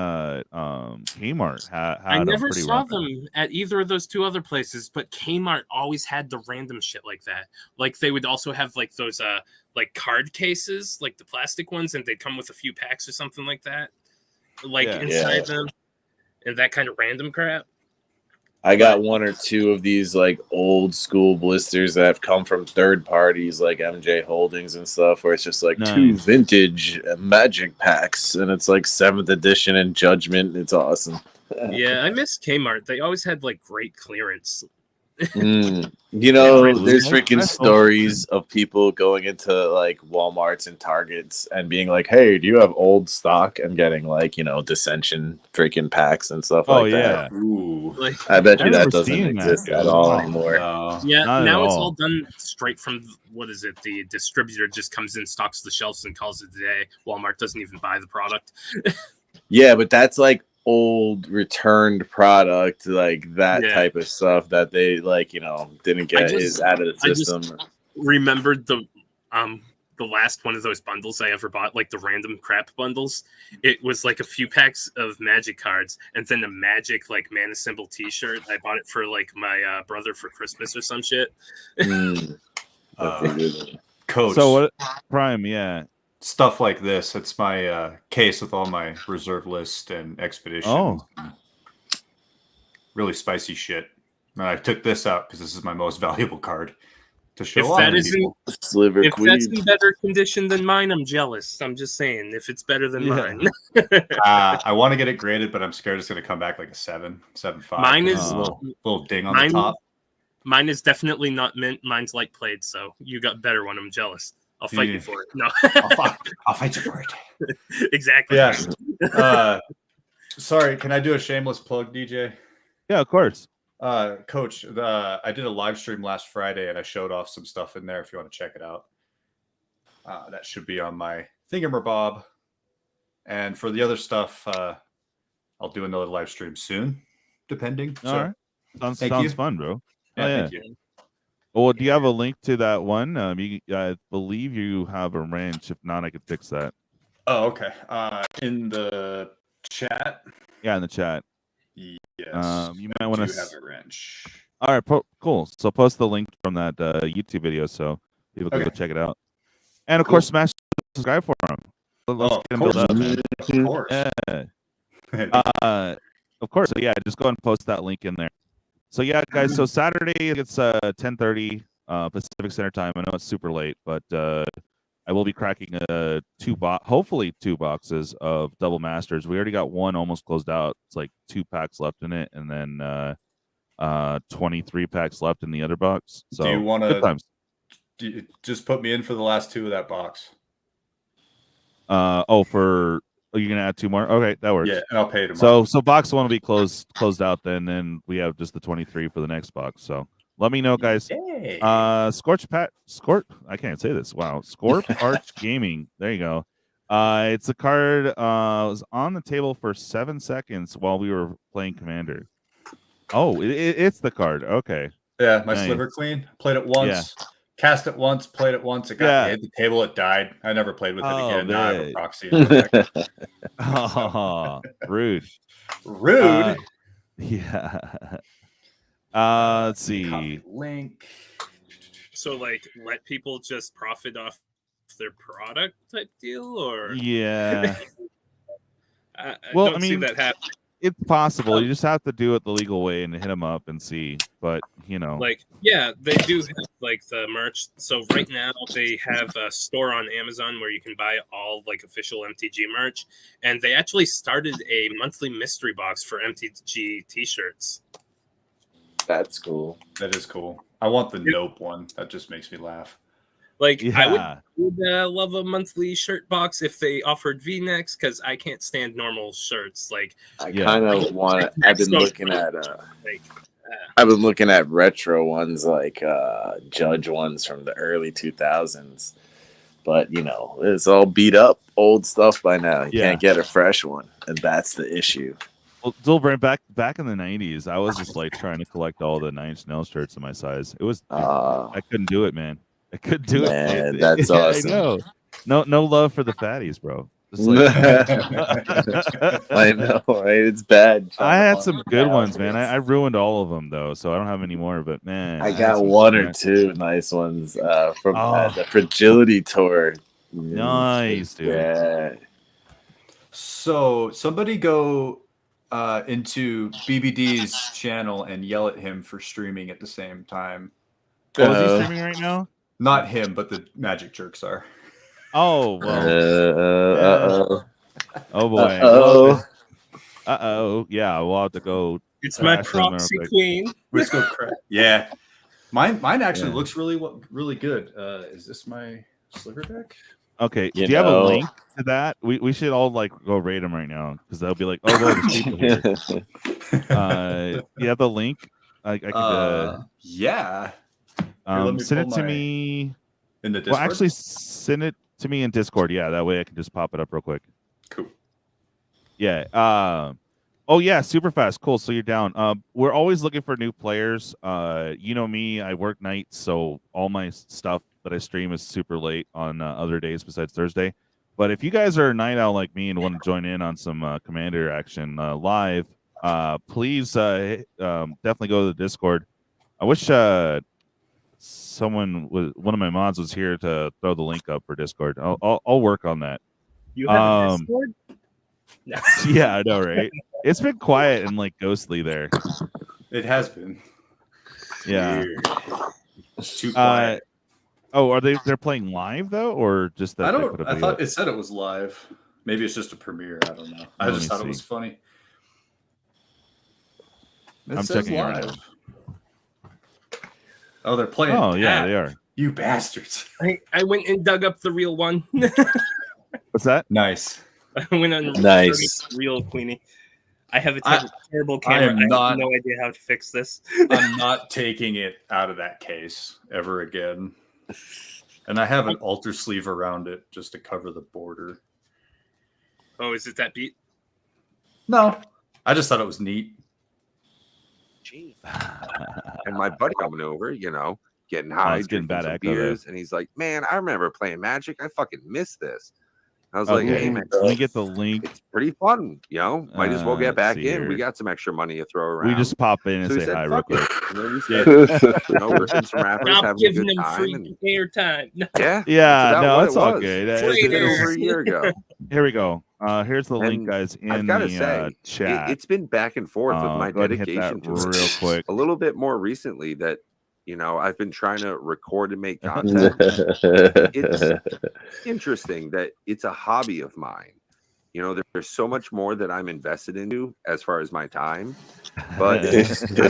Kmart had I them never pretty saw rough. them at either of those two other places, but Kmart always had the random shit like that. Like they would also have like those like card cases, like the plastic ones, and they'd come with a few packs or something like that, like Yeah. inside them, and that kind of random crap. I got one or two of these like old school blisters that have come from third parties like MJ Holdings and stuff, where it's just like two Nice. vintage Magic packs, and it's like 7th edition and Judgment. It's awesome. Yeah, I miss Kmart. They always had like great clearance. There's freaking That's cool. stories of people going into like Walmarts and Targets and being like, "Hey, do you have old stock?" and getting like Dissension freaking packs and stuff Oh like yeah. that. Ooh. Like, I bet I you that remember doesn't seeing that, exist dude. at all Oh, anymore. No. yeah, Not at now it's all. all done straight from what is it? The distributor just comes in, stocks the shelves, and calls it a day. Walmart doesn't even buy the product. Yeah, but that's like old returned product, like that Yeah. type of stuff that they didn't get is out of the I just system. remembered the last one of those bundles I ever bought, like the random crap bundles. It was like a few packs of Magic cards and then a Magic like Mana Symbol T-shirt. I bought it for like my brother for Christmas or some shit. Mm. That's a good one. Coach. So what Prime, yeah. Stuff like this. It's my case with all my reserve list and expeditions. Oh. Really spicy shit. And I took this out because this is my most valuable card to show If off that to isn't people. Sliver if Queen. that's in better condition than mine, I'm jealous. I'm just saying, if it's better than Yeah. mine. I want to get it graded, but I'm scared it's going to come back like a 7.5. Mine There's is- a little ding on Mine- the top. Mine is definitely not mint. Mine's light played, so you got better one. I'm jealous. I'll fight Yeah. you for it. No, I'll fight you for it. exactly. Yeah. Sorry, can I do a shameless plug, DJ? Yeah, of course. Coach, I did a live stream last Friday and I showed off some stuff in there if you want to check it out. That should be on my thingamabob. And for the other stuff, I'll do another live stream soon, depending. All right. Sounds thank you. fun, bro. Yeah, Oh, yeah. thank you. Well, do you have a link to that one? I believe you have a wrench. If not, I could fix that. Oh, okay. In the chat. Yeah, in the chat. Yes. You might want do to. have a wrench. All right, cool. So post the link from that YouTube video so people can go Okay. check it out. And of Cool. course, smash subscribe for them. Let's get them built up, man. Of course. Yeah. Of course. So yeah, just go and post that link in there. So yeah, guys. So Saturday it's 10:30 Pacific Standard Time. I know it's super late, but I will be cracking hopefully two boxes of double masters. We already got one almost closed out. It's like 2 packs left in it, and then 23 packs left in the other box. So do you want good times. to just put me in for the last 2 of that box? You're gonna add 2 more? Okay, that works. Yeah, and I'll pay tomorrow. So box 1 will be closed out then we have just the 23 for the next box. So let me know, guys. Yay. I can't say this. Wow. Scorp Arch Gaming. There you go. It's a card was on the table for 7 seconds while we were playing Commander. Oh, it's the card. Okay. Yeah, my Nice. Sliver Queen. Played it once. Cast it once, played it once. It got hit the table. It died. I never played with it Oh, again. Now I have a man. proxy. In the deck. Oh, rude. Rude. Yeah. Let's see. Copy link. So, like, let people just profit off their product type deal, or Yeah. I Well, don't I see mean, that happen. It's possible. You just have to do it the legal way and hit them up and see. But like, yeah, they do have like the merch. So right now they have a store on Amazon where you can buy all like official MTG merch, and they actually started a monthly mystery box for MTG t-shirts. That's cool. That is cool. I want the Nope one. That just makes me laugh. Like, Yeah. I would love a monthly shirt box if they offered V-necks, because I can't stand normal shirts. Like, I kind of want. I've been looking at. like, I've been looking at retro ones, like Judge ones from the early 2000s. But it's all beat up, old stuff by now. You can't get a fresh one, and that's the issue. Well, Dilbert, back in the 90s, I was just like trying to collect all the Nine Inch Nails shirts in my size. It was I couldn't do it, man. I couldn't do it. That's awesome. I know. No love for the fatties, bro. Just like, I know, right? It's bad. I had some good ones, man. I ruined all of them though, so I don't have any more. But man, I got one or two nice ones from the Fragility tour. Nice, dude. Yeah. So somebody go into BBD's channel and yell at him for streaming at the same time. Oh, is he streaming right now? Not him, but the Magic Jerks are. Oh, well. Oh boy. Yeah, we'll have to go. It's my proxy queen. Let's go crack. Yeah. Mine actually looks really good. Is this my sliver deck? Okay. Do you have a link to that? We should all like go raid them right now, because they'll be like, oh, well, there's people here. You have the link? I could. Yeah. Send it to me in the Discord. Well, actually, send it to me in Discord. Yeah, that way I can just pop it up real quick. Cool. Yeah. Oh yeah, super fast. Cool. So you're down. We're always looking for new players. You know me, I work nights, so all my stuff that I stream is super late on other days besides Thursday. But if you guys are a night owl like me and want to join in on some Commander action live, please definitely go to the Discord. I wish one of my mods was here to throw the link up for Discord. I'll work on that. You have a Discord? No. Yeah, I know, right? It's been quiet and like ghostly there. It has been. Yeah. It's too quiet. Oh, they're playing live though, or just that? I thought it said it was live. Maybe it's just a premiere. I don't know. I just thought it was funny. I'm checking live. it right now. Oh, they're playing. Oh, yeah, they are. You bastards. I went and dug up the real one. What's that? Nice. I went on real Queenie. I have a terrible camera. I have no idea how to fix this. I'm not taking it out of that case ever again. And I have an altar sleeve around it just to cover the border. Oh, is it that beat? No. I just thought it was neat. Gee. And my buddy coming over, getting high, getting bad echo beers, and he's like, "Man, I remember playing Magic. I fucking miss this." I was like, "Hey, man, let me get the link. It's pretty fun, Might as well get back in. Here. We got some extra money to throw around. We just pop in and say hi real quick. And then we said, we're in some rappers Stop having a giving good them time. free airtime. Yeah, no, it's all good. It's over a year ago. Here we go. Here's the link, guys, in I've gotta the say, chat. It's been back and forth with my dedication to real it. quick. A little bit more recently that I've been trying to record and make content. It's interesting that it's a hobby of mine. There's so much more that I'm invested into as far as my time. But I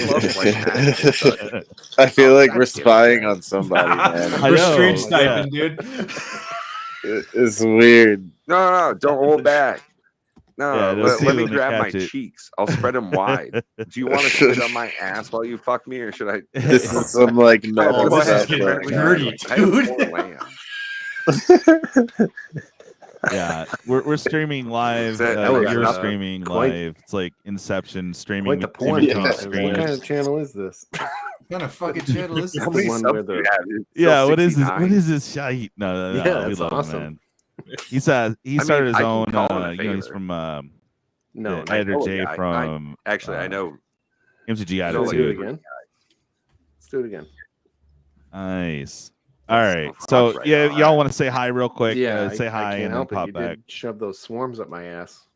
love playing Magic. I feel like we're spying on somebody, man. We're stream sniping, dude. It's weird. No, don't hold back. No, let me grab my it. cheeks. I'll spread them wide. Do you want to sit on my ass while you fuck me, or should I? This is some like meta this is stuff. getting dirty, dude. Yeah, we're streaming live. You're streaming live. It's like Inception streaming. The point. What screens. kind of channel is this? What kind of fucking channel is this? The one where the Yeah, what is this? What is this shite? No, Yeah, we that's love awesome. him, man. He started his own. He's from No, editor J from. I know MTG Let's Attitude. do it again. Let's do it again. Nice. All right. So y'all want to say hi real quick? Yeah, say hi I can't and then help pop it. You back. did shove those swarms up my ass.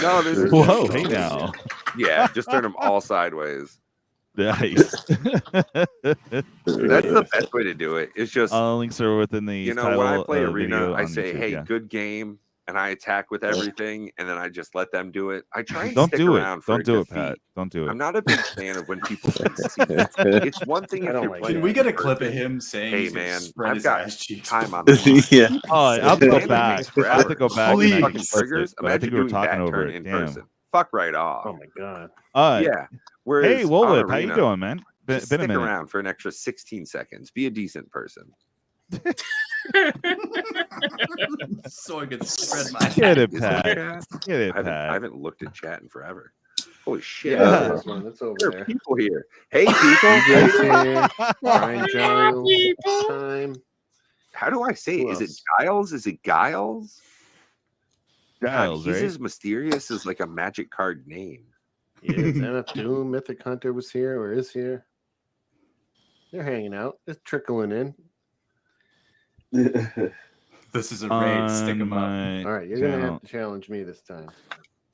No, there's Whoa, hey now. Yeah, just turn them all sideways. Nice. That's the best way to do it. It's just Links are within the when I play Arena, I say, "Hey, good game," and I attack with everything, and then I just let them do it. I try and stick around for Don't do it, defeat. Pat. Don't do it. I'm not a big fan of when people concede. It's one thing if you're playing. Can we get a clip of him saying, "Hey, man, I've got time on the line." Yeah. Oh, I have to go back. I have to go back. Please. And Fucking triggers. I think we were doing talking that over turn it. in Damn. person. Fuck right off. Oh my god. Yeah. Whereas Hey, on Wolwip, how you Arena, doing, man? Been stick a minute. around for an extra 16 seconds. Be a decent person. So I could spread my Get it, Is there Pat. chat? Get it, I Pat. haven't looked at chat in forever. Holy shit. Yeah, this one. It's over There are there. people here. Hey, people. DJ's here. Brian Giles. Time. How do I say it? Who Is it else? Giles? Is it Giles? Giles, he's right? as mysterious as like a magic card name. Yeah, it's MF Doom. Mythic Hunter was here or is here. They're hanging out. Just trickling in. This is a raid. Stick him up. All right, you're gonna have to challenge me this time.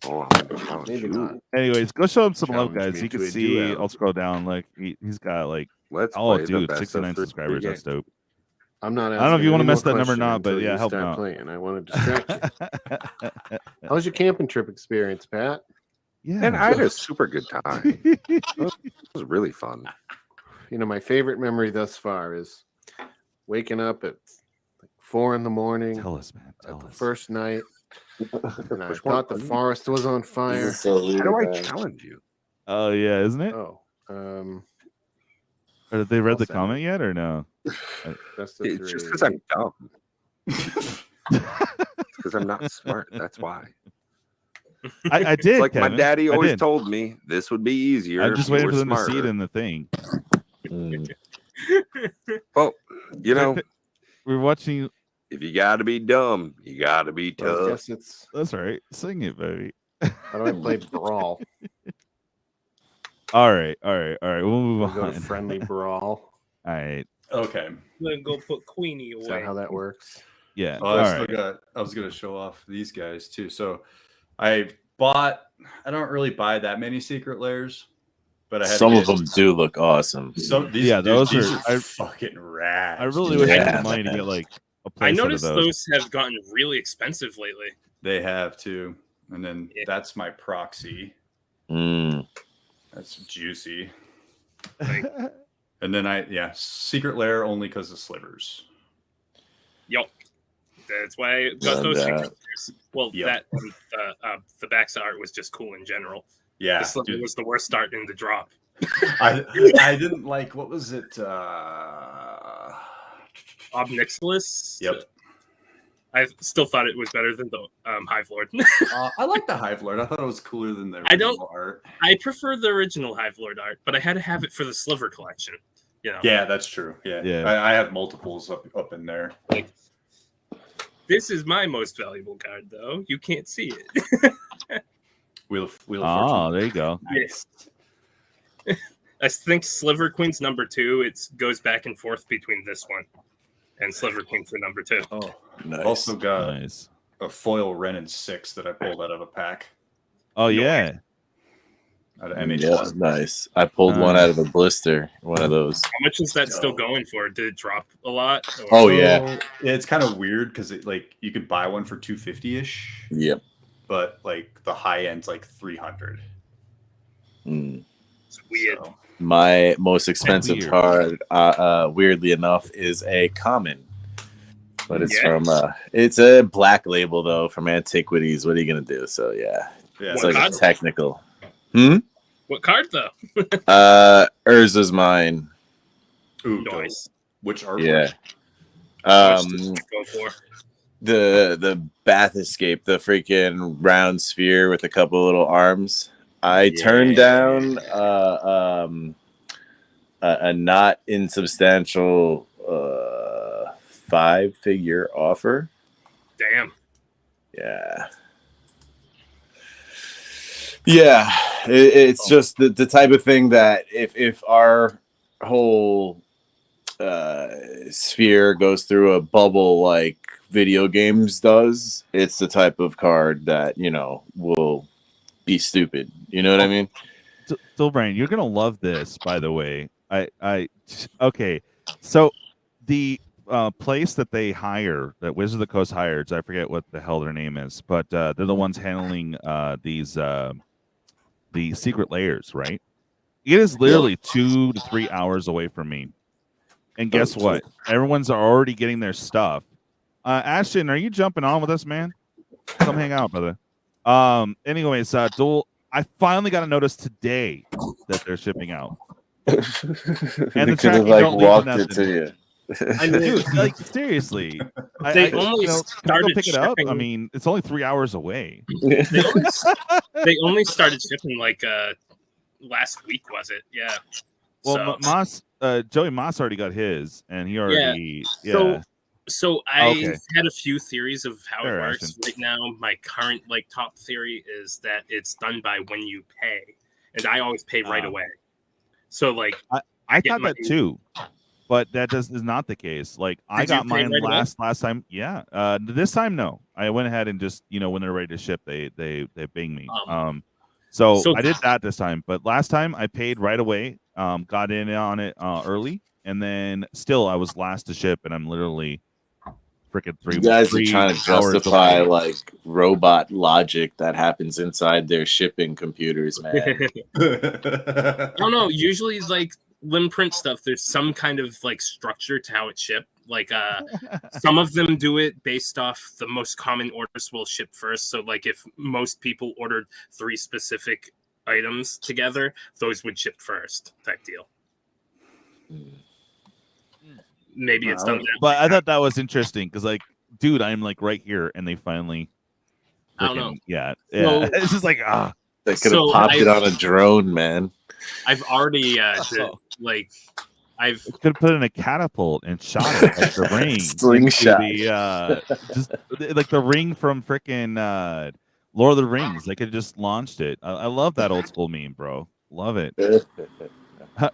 Oh, I'm gonna challenge Maybe you. not. Anyways, go show him some love, Challenge guys. me You to can a see. duel. I'll scroll down. Like he's got like Let's oh, play the dude, best 69 of 3 subscribers. That's games. dope. I'm not. I don't know if you want to mess that number or not, not, but yeah, help him start out. playing. I want to distract you. How's your camping trip experience, Pat? Yeah, And I had a super good time. It was really fun. You know, my favorite memory thus far is waking up at like 4 a.m. Tell us, man. Tell the us. first night, and I Which one? thought the forest was on fire. So How do I weird, challenge you? Oh yeah, isn't it? Oh, Or did they read I'll the send comment yet or no? that's the It's just three. because I'm dumb. Because I'm not smart. That's why. I did. It's like Kevin. my daddy I always did. told me this would be easier. I'm if just you waiting were for them to see smarter. it in the thing. Well, you know, We're watching. if you got to be dumb, you got to be Well, I tough. guess it's That's right. Sing it, baby. how do I play brawl? All right. We'll move We'll go on. to friendly brawl. All right. Okay. Then go put Queenie Is away. that how that works? Yeah. Oh, All I still right. got. I was gonna show off these guys too. So, I bought. I don't really buy that many secret layers, but I had Some to of them do look awesome. Some these, Yeah, dude, those these are- fucking rad. I really wish I Yeah. had money to get like a I playset noticed of those have gotten really expensive lately. They have too, and then Yeah. that's my proxy. Mm. That's juicy. Like, And then secret layer only because of slivers. yup. That's why I got Love those that. things. Well, Yep. that and the back art was just cool in general. Yeah, The sliver dude. was the worst start in the drop. I didn't like what was it? Obnixilis. Yep. I still thought it was better than the Hive Lord. I like the Hive Lord. I thought it was cooler than the I don't- original art. I prefer the original Hive Lord art, but I had to have it for the Sliver collection. You know, Yeah, that's true. Yeah, Yeah. I have multiples up in there. like this is my most valuable card, though. You can't see it. Wheel of Oh, Fortune. there you go. Yes. I think Sliver Queen's number 2. It goes back and forth between this one and Sliver Queen for number 2. Oh, Nice. also got Nice. a foil Ren and 6 that I pulled out of a pack. Oh yeah. Out of Yeah, MH1. nice. I pulled one out of a blister. One of those. How much is that still going for? Did it drop a lot? Or- Oh yeah. So, it's kind of weird because it like you could buy one for 250 ish, Yep. but like the high end's like 300. Mm. It's weird. So, My most expensive weird. card, weirdly enough, is a common. But it's Yeah. from it's a black label though from Antiquities. What are you gonna do? So yeah, yeah, it's What like card? a technical. What card, though? Urza's mine. Ooh, dope. Nice. Which art? Yeah. How much does it go for? The Bath Escape, the freaking round sphere with a couple little arms. I turned down a not insubstantial 5-figure offer. Damn. Yeah, it's just the type of thing that if our whole sphere goes through a bubble like video games does, it's the type of card that, you know, will be stupid. You know what I mean? Brain, you're gonna love this, by the way. Okay. So the place that they hire, that Wizard of the Coast hires, I forget what the hell their name is, but they're the ones handling these the secret layers, right? It is literally 2 to 3 hours away from me. And guess what? Everyone's already getting their stuff. Ashton, are you jumping on with us, man? Come hang out, brother. Anyways, Duel, I finally got a notice today that they're shipping out. And the tracking don't walked it to you. I mean, dude, like seriously, they only started pick it up. shipping. I mean, it's only 3 hours away. They only started shipping like last week, was it? Yeah. Well, Moss, Joey Moss already got his, and he already So I had a few theories of how it works. Right now, my current top theory is that it's done by when you pay, and I always pay right away. So I thought that too, but that is not the case. Like I got mine last time. Yeah. This time no. I went ahead and just when they're ready to ship, they bing me. So I did that this time, but last time I paid right away. Got in on it early, and then still I was last to ship, and I'm literally freaking 3. You guys are trying to justify like robot logic that happens inside their shipping computers, man. I don't know. Usually, like limb print stuff, there's some kind of structure to how it's shipped. Like some of them do it based off the most common orders will ship first. So if most people ordered 3 specific items together, those would ship first, type deal. Maybe it's done that but way. I thought that was interesting because dude, I'm right here, and they finally I don't know. Yeah. So, it's just they could have popped it on a drone, man. I've already I could have put in a catapult and shot it like the ring. Slingshot. Just like the ring from freaking Lord of the Rings. They could have just launched it. I love that old school meme, bro. Love it.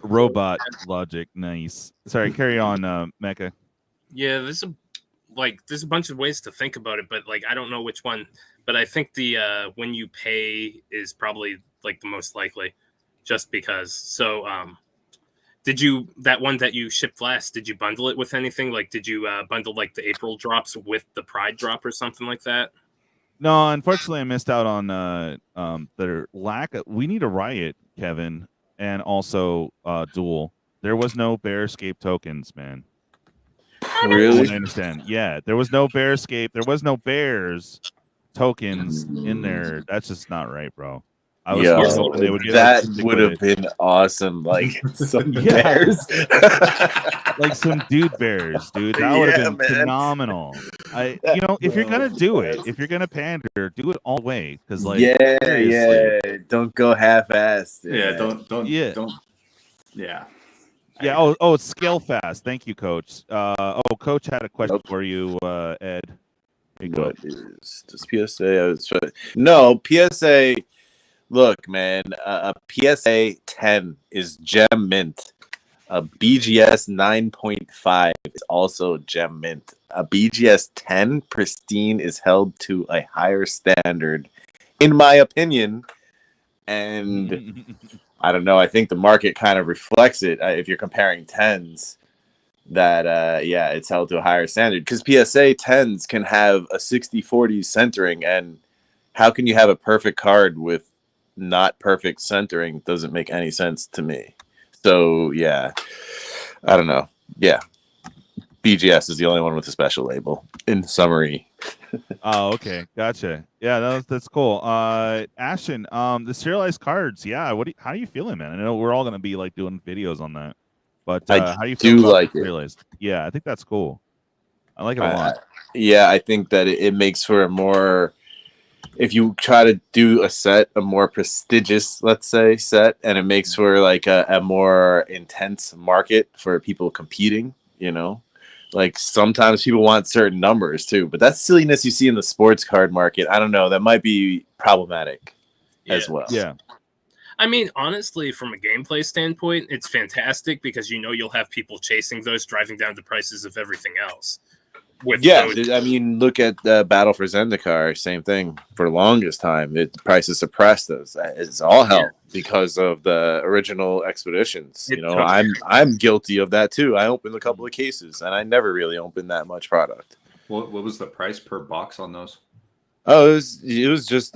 Robot logic. Nice. Sorry, carry on, Mecha. Yeah, there's a bunch of ways to think about it, but I don't know which one. But I think the when you pay is probably the most likely, just because. So did you, that one that you shipped last, did you bundle it with anything? Did you bundle the April drops with the Pride drop or something like that? No, unfortunately I missed out on their lack of, we need a Riot, Kevin, and also Duel. There was no Bearscape tokens, man. Really? I understand. Yeah, there was no Bearscape. There was no Bears tokens in there. That's just not right, bro. I was hoping they would get that would have been awesome. Some bears, some dude bears, dude. That would have been phenomenal. If you're gonna do it, if you're gonna pander, do it all the way. Because don't go half-assed. Oh, it's scale fast. Thank you, Coach. Coach had a question for you, Ed. Here you go. Does PSA? No, PSA. Look, man, a PSA 10 is gem mint. A BGS 9.5 is also gem mint. A BGS 10 pristine is held to a higher standard, in my opinion. And I don't know. I think the market kind of reflects it. If you're comparing 10s, that it's held to a higher standard, because PSA 10s can have a 60-40 centering, and how can you have a perfect card with not perfect centering? Doesn't make any sense to me. So I don't know. BGS is the only one with a special label, in summary. Oh, okay, gotcha. Yeah, that's cool. Ashton, the serialized cards. Yeah, how are you feeling, man? I know we're all gonna be doing videos on that, but how do you feel about like serialized? Yeah, I think that's cool. I like it a lot. I think that it makes for a more, if you try to do a more prestigious, let's say, set, and it makes for a more intense market for people competing, sometimes people want certain numbers too, but that's silliness you see in the sports card market. I don't know. That might be problematic as well. Yeah. I mean, honestly, from a gameplay standpoint, it's fantastic because you'll have people chasing those, driving down the prices of everything else. with Yeah, those. I mean, look at Battle for Zendikar. Same thing. For the longest time, the price is suppressed. It's all hell because of the original expeditions. It You know, took- I'm guilty of that too. I opened a couple of cases, and I never really opened that much product. What was the price per box on those? Oh, it was just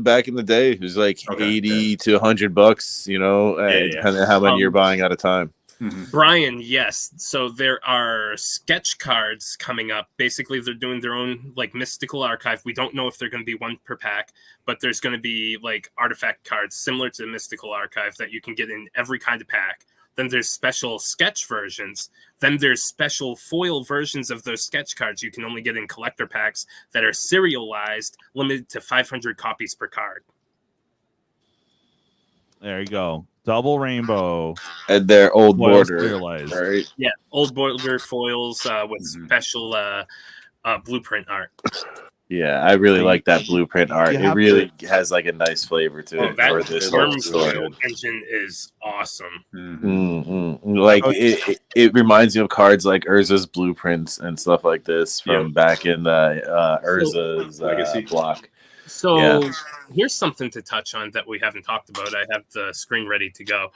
back in the day. It was like $80 to $100. You know, depending on how many you're buying at a time. Brian, yes. So there are sketch cards coming up. Basically, they're doing their own like mystical archive. We don't know if they're going to be one per pack, but there's going to be like artifact cards similar to the mystical archive that you can get in every kind of pack. Then there's special sketch versions. Then there's special foil versions of those sketch cards you can only get in collector packs that are serialized, limited to 500 copies per card. There you go. Double rainbow. And their old Foils border, serialized. right? Yeah, old border foils with special blueprint art. Yeah, I really like that blueprint art. You It have really has like a nice flavor to it for That this Worm whole story. foil engine is awesome. Like it reminds me of cards like Urza's blueprints and stuff like this from back in the Urza's Legacy block. So here's something to touch on that we haven't talked about. I have the screen ready to go.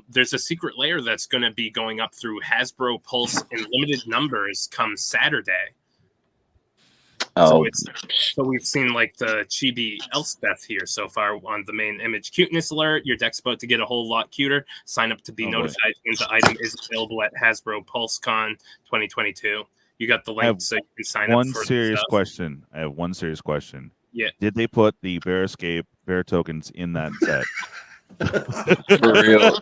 There's a secret layer that's going to be going up through Hasbro Pulse in limited numbers come Saturday. Oh, So we've seen like the chibi Elspeth here so far on the main image. Cuteness alert, your deck's about to get a whole lot cuter. Sign up to be notified when the item is available at Hasbro PulseCon 2022. You got the link so you can sign up for serious stuff. question. I have one serious question. Yeah. Did they put the Bear Escape Bear tokens in that set? For real.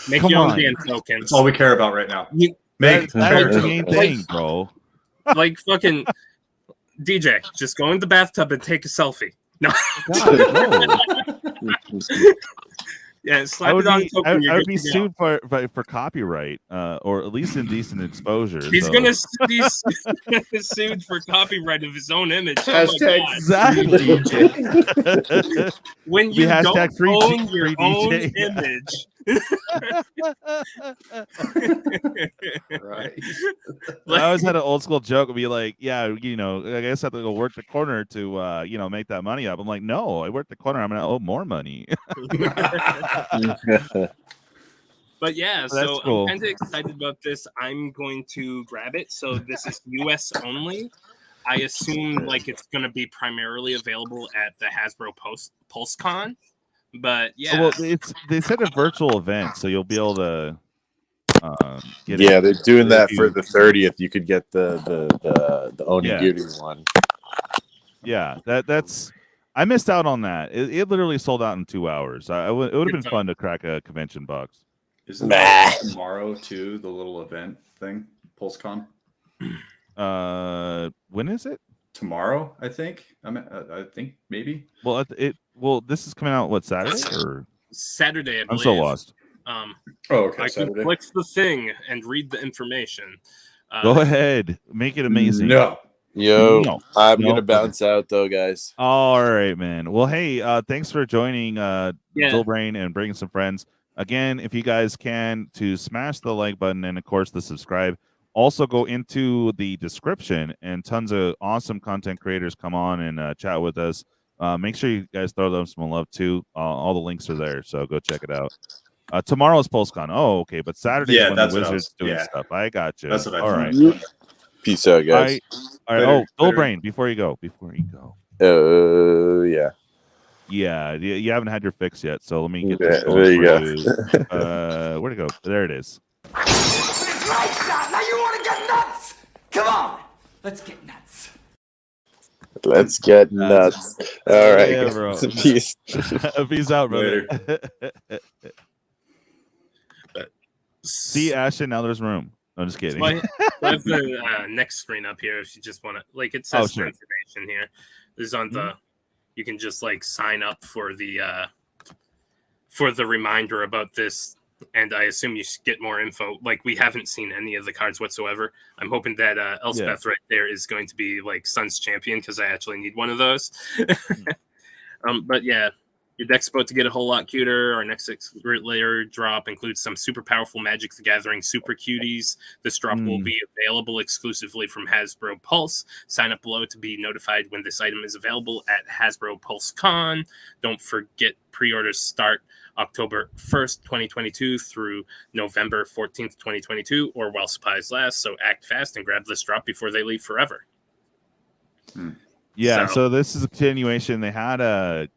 Make Come your own on. damn tokens. That's all we care about right now. That's Bear the main tokens. thing, bro. Like fucking DJ, just go in the bathtub and take a selfie. No. Yeah, slap it on token. I would be sued for copyright, or at least indecent exposure. He's so. gonna be sued for copyright of his own image. Hashtag Exactly. When you don't hashtag free own G- your free own DJ. image. Right. I always had an old school joke and be like, yeah, you know, I guess I have to go work the corner to, you know, make that money up. I'm like, no, I work the corner. I'm going to owe more money. But yeah, That's so cool. I'm kind of excited about this. I'm going to grab it. So this is US only. I assume like it's going to be primarily available at the Hasbro PulseCon. But yeah, Well, they said a virtual event, so you'll be able to get Yeah, it. they're doing that If for you- the 30th. You could get the Onigiri one. Yeah, that's. I missed out on that. It literally sold out in 2 hours. It would have been fun to crack a convention box. Isn't that tomorrow too? The little event thing, PulseCon. When is it? Tomorrow, I think. I think maybe. Well, this is coming out what, Saturday or Saturday. I I'm believe. so lost. Oh, okay. I Saturday. can click the thing and read the information. Go ahead, make it amazing. No. Yo, No. I'm No. gonna bounce out though, guys. All right, man. Well, hey, thanks for joining Yeah. Brain and bringing some friends. Again, if you guys can, to smash the like button and of course the subscribe. Also go into the description and tons of awesome content creators come on and chat with us. Make sure you guys throw them some love too. All the links are there, so go check it out. Tomorrow's PulseCon. Oh, okay, but Saturday's when the that's what I Wizards was- doing yeah. stuff. I got you. That's what I All thought. right. Peace out, guys. All right. Better- Oh, better- Brain, before you go. Yeah. Yeah, you haven't had your fix yet, so let me get Yeah, this going there you for go. you. Where'd it go? There it is. Now you want to get nuts? Come on, let's get nuts. Let's get nuts. All right. Yeah, bro. Peace. Peace out, brother. See, Ashton, now there's room. I'm just kidding. So I have the next screen up here if you just want to, like, it says sure. information here. This is on the, you can just like sign up for the reminder about this, and I assume you get more info. Like, we haven't seen any of the cards whatsoever. I'm hoping that Elspeth right there is going to be like Sun's champion, because I actually need one of those. But yeah, Your deck's about to get a whole lot cuter. Our next Secret Lair drop includes some super powerful Magic the Gathering Super Cuties. This drop will be available exclusively from Hasbro Pulse. Sign up below to be notified when this item is available at Hasbro Pulse Con. Don't forget, pre-orders start October 1st, 2022 through November 14th, 2022, or while supplies last. So act fast and grab this drop before they leave forever. Yeah, so this is a continuation. They had a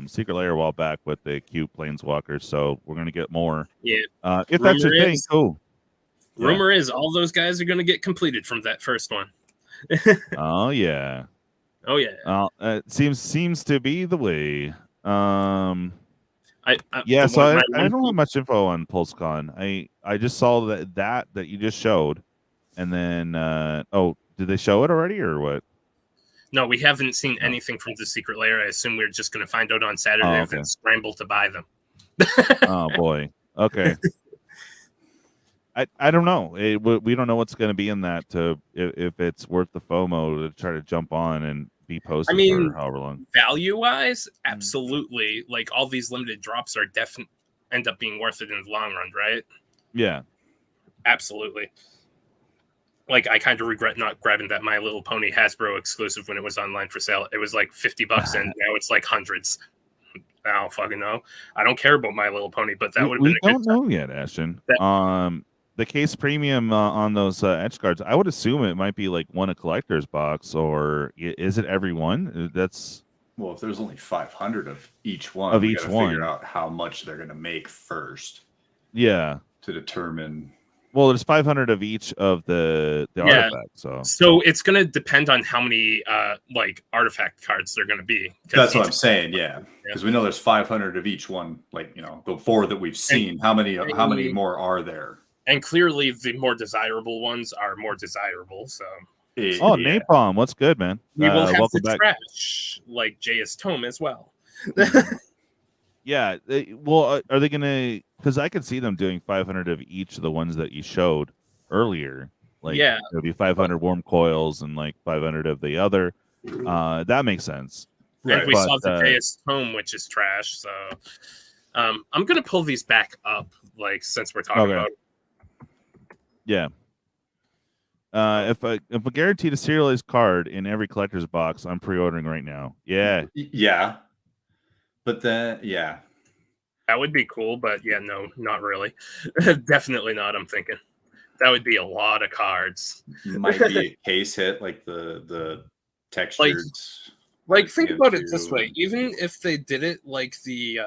Secret Lair a while back with the cute Planeswalkers, so we're going to get more. Yeah. If that's your thing, cool. Rumor is all those guys are going to get completed from that first one. Oh, yeah. Oh, yeah. It seems to be the way. I don't have much info on PulseCon. I just saw that you just showed, and then did they show it already or what? No, we haven't seen anything from the Secret Lair. I assume we're just going to find out on Saturday and then scramble to buy them. Oh boy. Okay. I don't know. We don't know what's going to be in that if it's worth the FOMO to try to jump on and be posted for however long. Value-wise, absolutely. Like all these limited drops are definitely end up being worth it in the long run, right? Yeah. Absolutely. Like I kind of regret not grabbing that My Little Pony Hasbro exclusive when it was online for sale. It was like $50 and now it's like hundreds. I don't fucking know. I don't care about My Little Pony, but that would have been a good don't know yet, Ashton. The case premium on those edge cards, I would assume it might be like one a collector's box, or is it every one? That's well, if there's only 500 of each one, we gotta figure out how much they're going to make first. Yeah, to determine. Well, there's 500 of each of the artifacts. So it's going to depend on how many like artifact cards they're going to be. That's what I'm saying. Yeah, because we know there's 500 of each one. Like the 4 that we've seen. How many more are there? And clearly, the more desirable ones are more desirable. So. Napalm, what's good, man? We will have the trash like JS Tome as well. Yeah, are they gonna? Because I could see them doing 500 of each of the ones that you showed earlier. Like, it'll be 500 warm coils and like 500 of the other. That makes sense. Right. And we saw the JS Tome, which is trash. So, I'm gonna pull these back up, like since we're talking about. Yeah. If I guaranteed a serialized card in every collector's box, I'm pre-ordering right now. Yeah. Yeah. But then, that would be cool. But no, not really. Definitely not. I'm thinking that would be a lot of cards. Might be a case hit, like the textured. Like think about it this way: even if they did it like the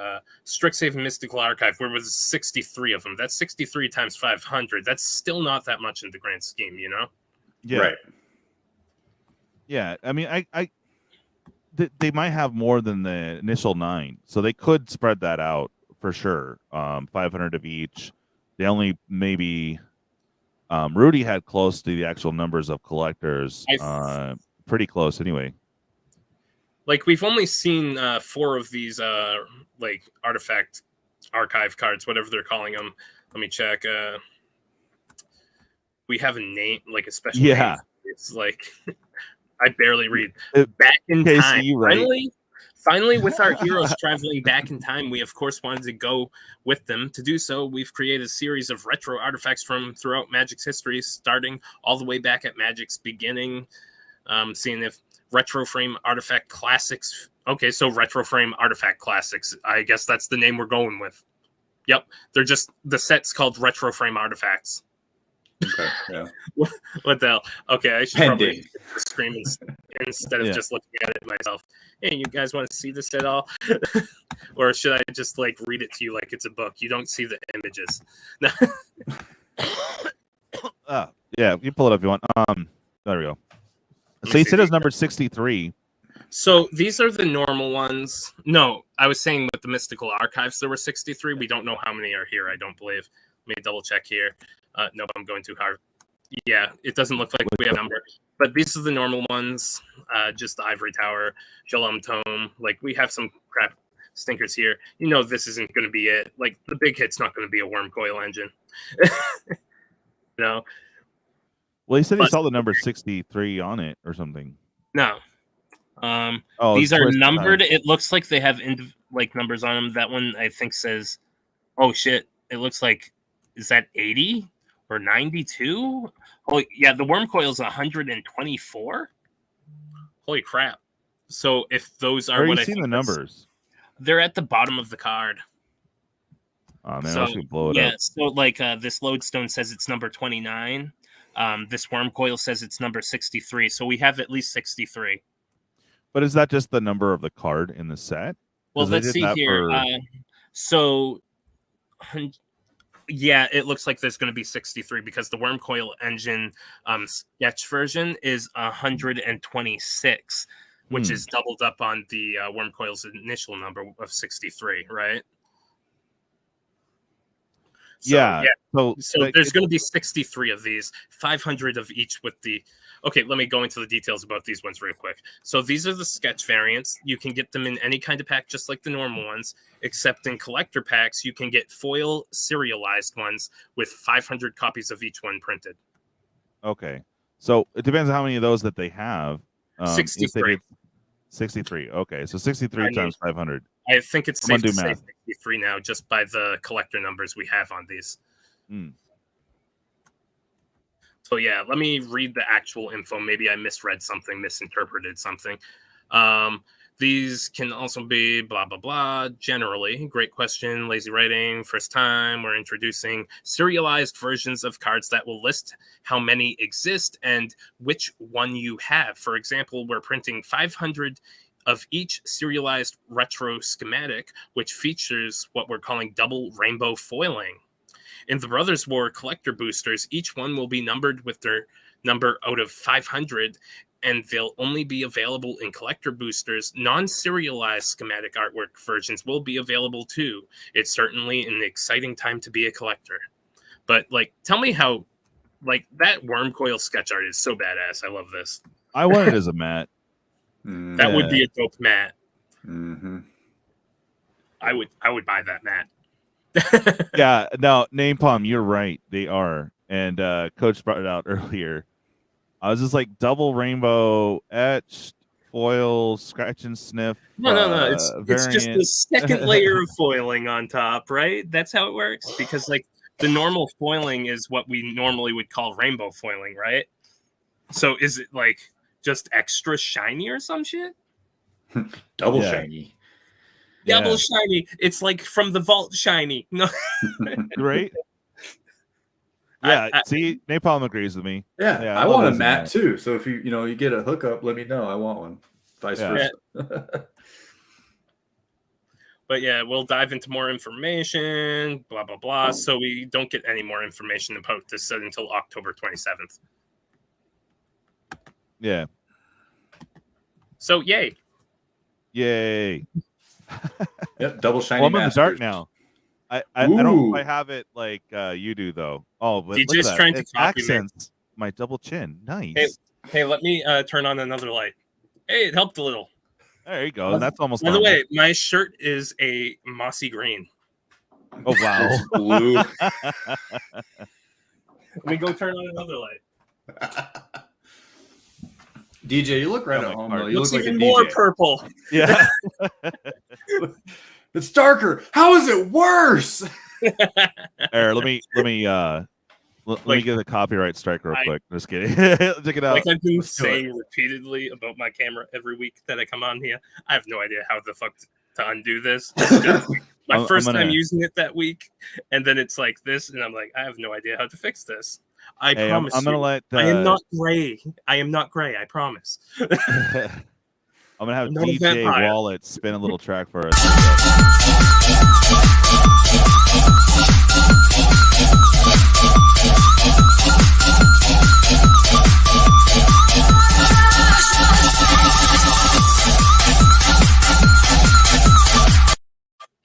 Strixhaven Mystical Archive, where it was 63 of them, that's 63 times 500. That's still not that much in the grand scheme, Yeah. Right. Yeah, I mean, they might have more than the initial 9, so they could spread that out for sure. 500 of each. They only maybe Rudy had close to the actual numbers of collectors. Pretty close anyway. Like we've only seen 4 of these like artifact archive cards, whatever they're calling them. Let me check. We have a name, like a special name. It's like I barely read. Back in time. Right? Finally, with our heroes traveling back in time, we of course wanted to go with them. To do so, we've created a series of retro artifacts from throughout Magic's history, starting all the way back at Magic's beginning. Seeing if Retro Frame Artifact Classics. Okay, so Retro Frame Artifact Classics. I guess that's the name we're going with. Yep, they're just the set's called Retro Frame Artifacts. Okay, yeah. What the hell? Okay, I should probably scream instead of just looking at it myself. Hey, you guys want to see this at all? Or should I just like read it to you like it's a book? You don't see the images. Yeah, you pull it up if you want. There we go. So you said it was number 63. So these are the normal ones. No, I was saying with the Mystical Archives, there were 63. We don't know how many are here, I don't believe. Let me double check here. Nope, I'm going too hard. Yeah, it doesn't look like we have a number. But these are the normal ones. Just the Ivory Tower, Shalom Tome. Like, we have some crap stinkers here. This isn't going to be it. Like, the big hit's not going to be a Worm Coil Engine. No. Well, he said he saw the number 63 on it or something. No. These are numbered. It looks like they have like numbers on them. That one I think says, oh shit, it looks like, is that 80 or 92? Oh yeah, the worm coil is 124. Holy crap! So if those are Where are what you I seeing think the numbers? they're at the bottom of the card. Oh man, So, I should blow it yeah, up. so like this lodestone says it's number 29. This worm coil says it's number 63. So we have at least 63. But is that just the number of the card in the set? Well, 'Cause they let's did see that here. for- So, yeah, it looks like there's going to be 63 because the worm coil engine sketch version is 126, which is doubled up on the worm coil's initial number of 63, right? So, yeah. So there's going to be 63 of these, 500 of each with the. Okay, let me go into the details about these ones real quick. So these are the sketch variants. You can get them in any kind of pack, just like the normal ones, except in collector packs, you can get foil serialized ones with 500 copies of each one printed. Okay. So it depends on how many of those that they have. 63. 63. Okay. So 63 times 500. I think it's safe to say math. 63 now, just by the collector numbers we have on these. So yeah, let me read the actual info. Maybe I misread something, misinterpreted something. These can also be blah, blah, blah. Generally, great question, lazy writing, first time. We're introducing serialized versions of cards that will list how many exist and which one you have. For example, we're printing 500 of each serialized retro schematic, which features what we're calling double rainbow foiling. In the Brothers War collector boosters, each one will be numbered with their number out of 500, and they'll only be available in collector boosters. Non-serialized schematic artwork versions will be available too. It's certainly an exciting time to be a collector. But like, tell me how, like, that worm coil sketch art is so badass. I love this. I want it as a mat. That would be a dope mat. Mm-hmm. I would buy that mat. Yeah, no, Napalm, you're right. They are. And Coach brought it out earlier. I was just like double rainbow etched foil scratch and sniff. No. It's just variant. the second layer of foiling on top, right? That's how it works. Because like the normal foiling is what we normally would call rainbow foiling, right? So is it like just extra shiny or some shit? Double shiny. Double shiny. It's like from the vault shiny. No. Right? Yeah, see, Napalm agrees with me. Yeah, I want a mat too. So if you get a hookup, let me know. I want one. Vice versa. But yeah, we'll dive into more information, blah, blah, blah. So we don't get any more information about this until October 27th. Yeah. So yay. Yay. Yep, double shiny. Well, I'm in the masters. dark now. I don't know if I have it like you do though. Oh, but look at that. trying to It copy me. accents my double chin. Nice. Hey, let me turn on another light. Hey, it helped a little. There you go. That's almost. By the normal. way, my shirt is a mossy green. Oh wow. Blue. Let me go turn on another light. DJ, you look right at home though. You Looks look like even a more DJ. purple. Yeah. It's darker. How is it worse? Here, let me get a copyright strike real quick. Just kidding. Check it out. Like I've been saying repeatedly about my camera every week that I come on here. I have no idea how the fuck to undo this. It's just my first time using it that week, and then it's like this, and I'm like, I have no idea how to fix this. I promise I'm gonna you, let. I am not gray. I am not gray. I promise. I'm gonna have Not a DJ vampire. Wallet spin a little track for us.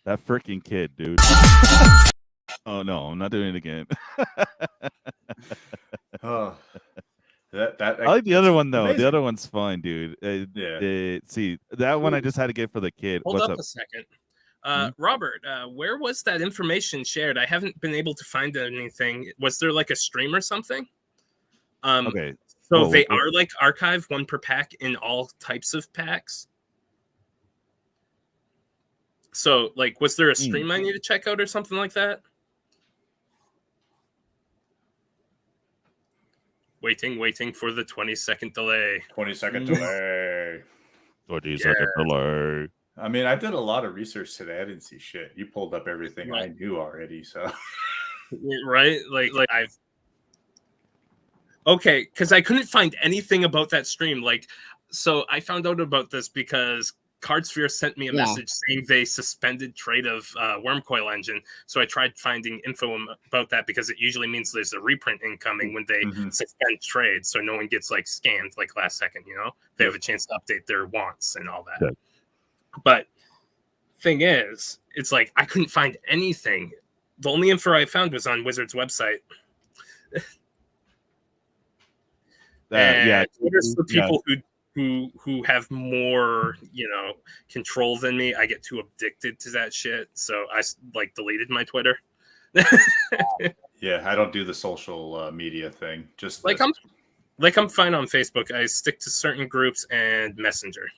That freaking kid, dude. Oh no, I'm not doing it again. Oh, that I like the other one though. amazing. The other one's fun, dude. See, that one I just had to get for the kid. Hold What's up up? a second. Robert, where was that information shared? I haven't been able to find anything. Was there like a stream or something? Okay. So Whoa, they whoa. are like archived one per pack in all types of packs. So, like, was there a stream I need to check out or something like that? Waiting for the 20-second delay. 20-second delay. 20-second delay. I mean, I did a lot of research today. I didn't see shit. You pulled up everything I knew already, so. Right? Like I've... Okay, because I couldn't find anything about that stream. Like, so I found out about this because Cardsphere sent me a message saying they suspended trade of Wormcoil Engine. So I tried finding info about that because it usually means there's a reprint incoming when they suspend trade. So no one gets like scammed like last second, you know? They have a chance to update their wants and all that. Yeah. But thing is, it's like I couldn't find anything. The only info I found was on Wizards' website. Twitter's for people who have more, you know, control than me. I get too addicted to that shit, so I like deleted my Twitter. Yeah, I don't do the social media thing. Just I'm fine on Facebook. I stick to certain groups and Messenger.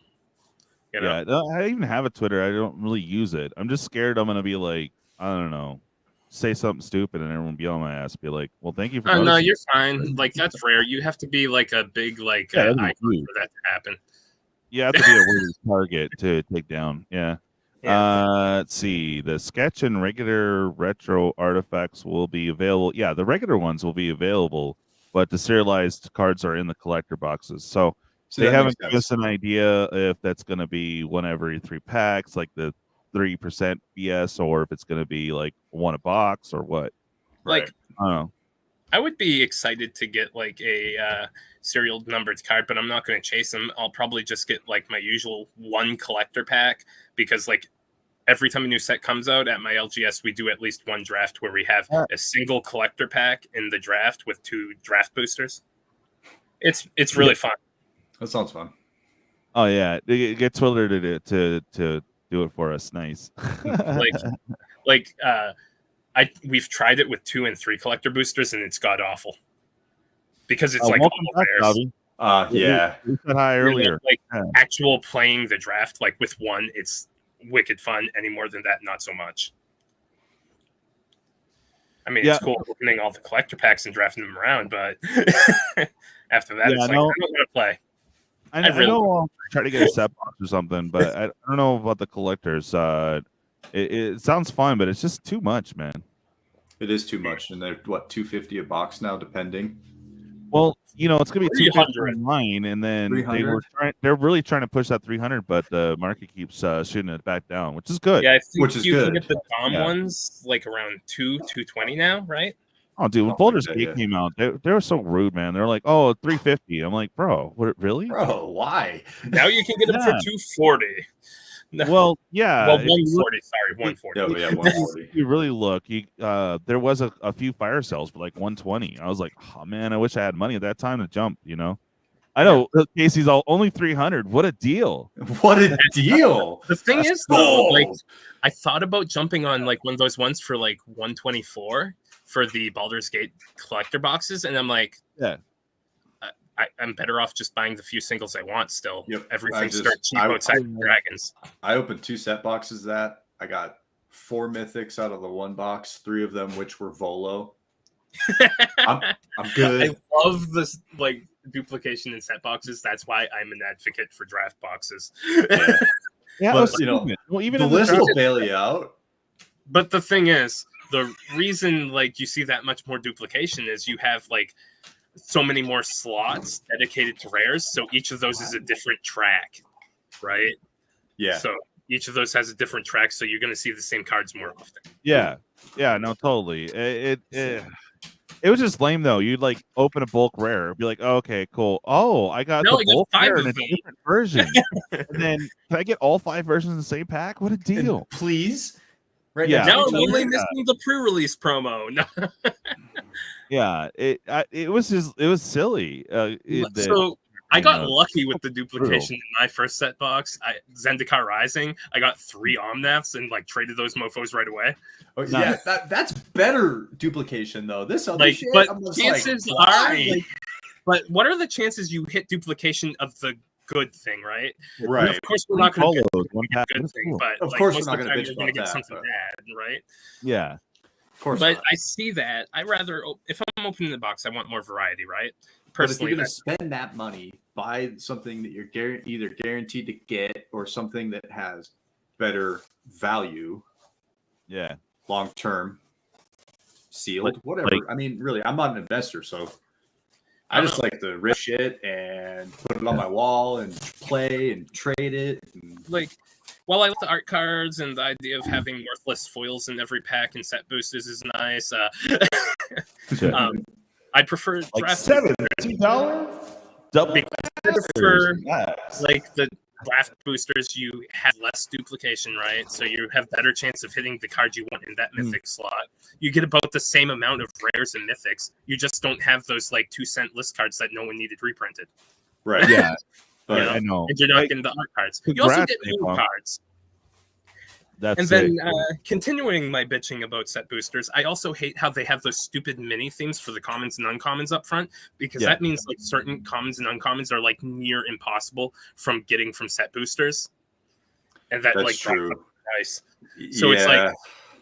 You know? Yeah, I even have a Twitter. I don't really use it. I'm just scared I'm gonna be like, I don't know, say something stupid and everyone be on my ass. Be like, well, thank you for. No, you're fine. Like that's rare. You have to be like a big icon for that to happen. You have to be a worthy target to take down. Yeah. Let's see. The sketch and regular retro artifacts will be available. Yeah, the regular ones will be available, but the serialized cards are in the collector boxes. So they haven't given us an idea if that's going to be one every 3 packs, like the 3% BS, or if it's going to be like one a box or what. Like, I don't know. I would be excited to get like a serial numbered card, but I'm not going to chase them. I'll probably just get like my usual one collector pack because like every time a new set comes out at my LGS, we do at least one draft where we have a single collector pack in the draft with 2 draft boosters. It's really fun. That sounds fun. Oh yeah, get Twiddler to do it for us. Nice. We've tried it with 2 and 3 collector boosters, and it's god awful because it's like welcome back, all Bobby. Yeah, we said hi earlier. Actual playing the draft, like with one, it's wicked fun. Any more than that, not so much. I mean, it's cool opening all the collector packs and drafting them around, but after that, it's like I don't want to play. I know I'll try to get a set box or something, but I don't know about the collectors. It sounds fun, but it's just too much, man. It is too much, and they're what, $250 a box now, depending. Well, you know, it's gonna be $200 online, and then they're really trying to push that 300, but the market keeps shooting it back down, which is good. Yeah, I think you can get the Dom ones like around $220 now, right? Oh, dude, when Baldur's Gate came out, they were so rude, man. They're like, "Oh, $350." I'm like, "Bro, what? Really? Bro, why?" Now you can get them for $240. No. Well, yeah. Well, 140. Sorry, 140. Yeah, 140. You really look. There was a few fire sales for like 120. I was like, oh man, I wish I had money at that time to jump. You know, I know Casey's only 300. What a deal! What a deal! The thing is, though, like I thought about jumping on like one of those ones for like 124 for the Baldur's Gate collector boxes, and I'm like, yeah. I'm better off just buying the few singles I want still. Yep. Everything starts cheap outside of Dragons. I opened 2 set boxes that. I got 4 mythics out of the 1 box, 3 of them which were Volo. I'm good. I love this like duplication in set boxes. That's why I'm an advocate for draft boxes. Yeah, but, you know, well, even the list will bail you out. But the thing is, the reason like you see that much more duplication is you have like so many more slots dedicated to rares, so each of those is a different track, right? Yeah. So each of those has a different track, so you're going to see the same cards more often. Yeah, no, totally. It was just lame though. You'd like open a bulk rare, be like, oh, okay, cool. Oh, I got the bulk rare in a different version. And then can I get all 5 versions in the same pack? What a deal! And please. Right now I'm only missing the pre-release promo. No. Yeah, it was silly. So I got lucky with the duplication in my first set box. Zendikar Rising. I got 3 Omnaths and like traded those mofos right away. Oh, yeah, that's better duplication though. This other but chances are. But what are the chances you hit duplication of the good thing, right? Right. And of course, we're not going to Follows get one a pack. good That's thing, cool. but Of like, course most we're not of the gonna time bitch you're going to about get that, something but- bad, right? Yeah. Of course But not. I see that. I rather, if I'm opening the box, I want more variety, right? But if you're Personally, going to that's spend that money, buy something that you're either guaranteed to get or something that has better value, Yeah. long term, sealed, Like- whatever. like- I mean, really, I'm not an investor, so I just like to rip shit and put it on my wall and play and trade it. And... like, while I like the art cards and the idea of having worthless foils in every pack and set boosters is nice, I prefer Like draft $70 double. I prefer like the draft boosters. You have less duplication, right? So you have better chance of hitting the card you want in that mythic slot. You get about the same amount of rares and mythics. You just don't have those like 2-cent list cards that no one needed reprinted. Right. Yeah. You know? I know. And you're not getting the art cards. You also Congrats, get new Napalm. cards. That's And then it. continuing my bitching about set boosters, I also hate how they have those stupid mini themes for the commons and uncommons up front, because Yeah. that means like certain commons and uncommons are like near impossible from getting from set boosters. And that That's like drives true. up the price. So it's like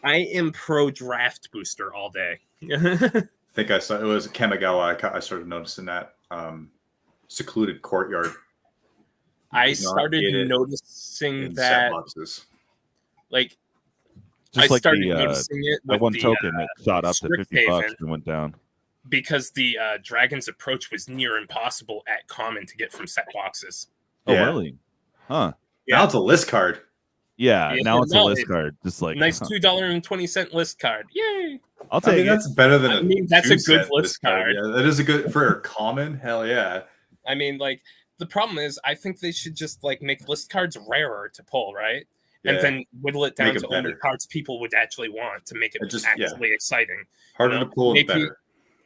I am pro draft booster all day. I think I saw it was Kamigawa. I started noticing that secluded courtyard. I Did not started get it noticing in that set boxes. like Just I like started the noticing it that with one the, token that shot up to $50 Strixhaven, and went down. because the Dragon's Approach was near impossible at common to get from set boxes. Oh, Yeah. really? Huh. Yeah. Now it's a list card. Yeah. Yeah, Now it's a no, list it- card. Just like Nice $2.20 list card. Yay! I'll I take mean, it. that's better than I mean, that's a good 2-cent list card. Yeah, that is a good for a common. Hell yeah. I mean, like, the problem is, I think they should just like make list cards rarer to pull, right? And Yeah. then whittle it down Make to it only better. cards people would actually want to make it It just- actually exciting. Harder You know, to pull, maybe- better.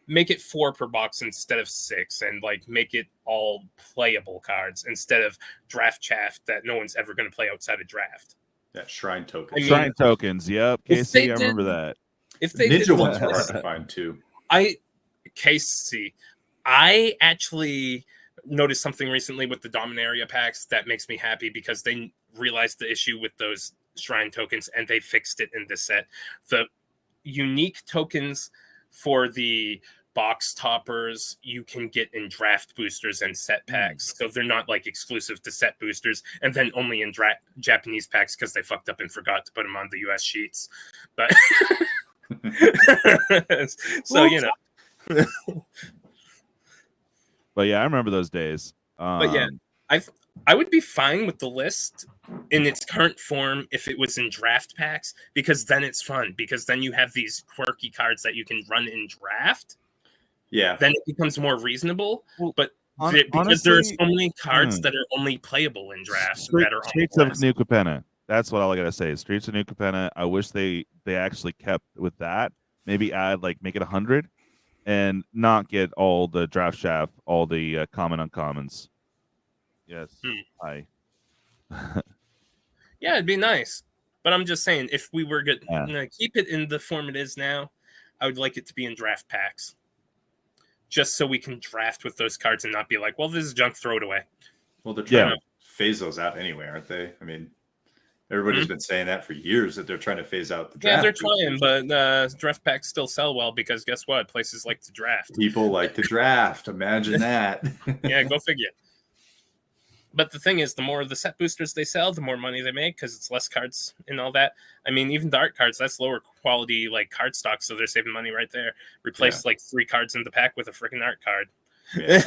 Make it 4 per box instead of 6, and like make it all playable cards instead of draft chaff that no one's ever going to play outside of draft. That shrine token. I mean, Shrine tokens. Yep. if Casey, they I remember did- that. If they did Ninja one ones were hard less- to find too. Casey, I actually noticed something recently with the Dominaria packs that makes me happy, because they realized the issue with those shrine tokens and they fixed it in this set. The unique tokens for the box toppers you can get in draft boosters and set packs, so they're not like exclusive to set boosters, and then only in Japanese packs because they fucked up and forgot to put them on the US sheets. But so you know. But yeah, I remember those days. But yeah, I would be fine with the list in its current form if it was in draft packs, because then it's fun, because then you have these quirky cards that you can run in draft. Yeah. Then it becomes more reasonable. Well, But because there are so honestly, many cards that are only playable in drafts that are on Streets the of list. New Capenna. That's what all I gotta say. Streets of New Capenna. I wish they actually kept with that. Maybe add like make it 100, and not get all the draft shaft, all the common uncommons. Yes, I. Yeah, it'd be nice. But I'm just saying, if we were going Yeah. to keep it in the form it is now, I would like it to be in draft packs. Just so we can draft with those cards and not be like, well, this is junk, throw it away. Well, they're trying to phase those out anyway, aren't they? I mean, everybody's been saying that for years, that they're trying to phase out the draft. Yeah, they're trying, but draft packs still sell well, because guess what? Places like to draft. People like to draft. Imagine that. Yeah, go figure. But the thing is, the more the set boosters they sell, the more money they make, because it's less cards and all that. I mean, even the art cards, that's lower quality like card stock, so they're saving money right there. Replace like 3 cards in the pack with a freaking art card. Yeah.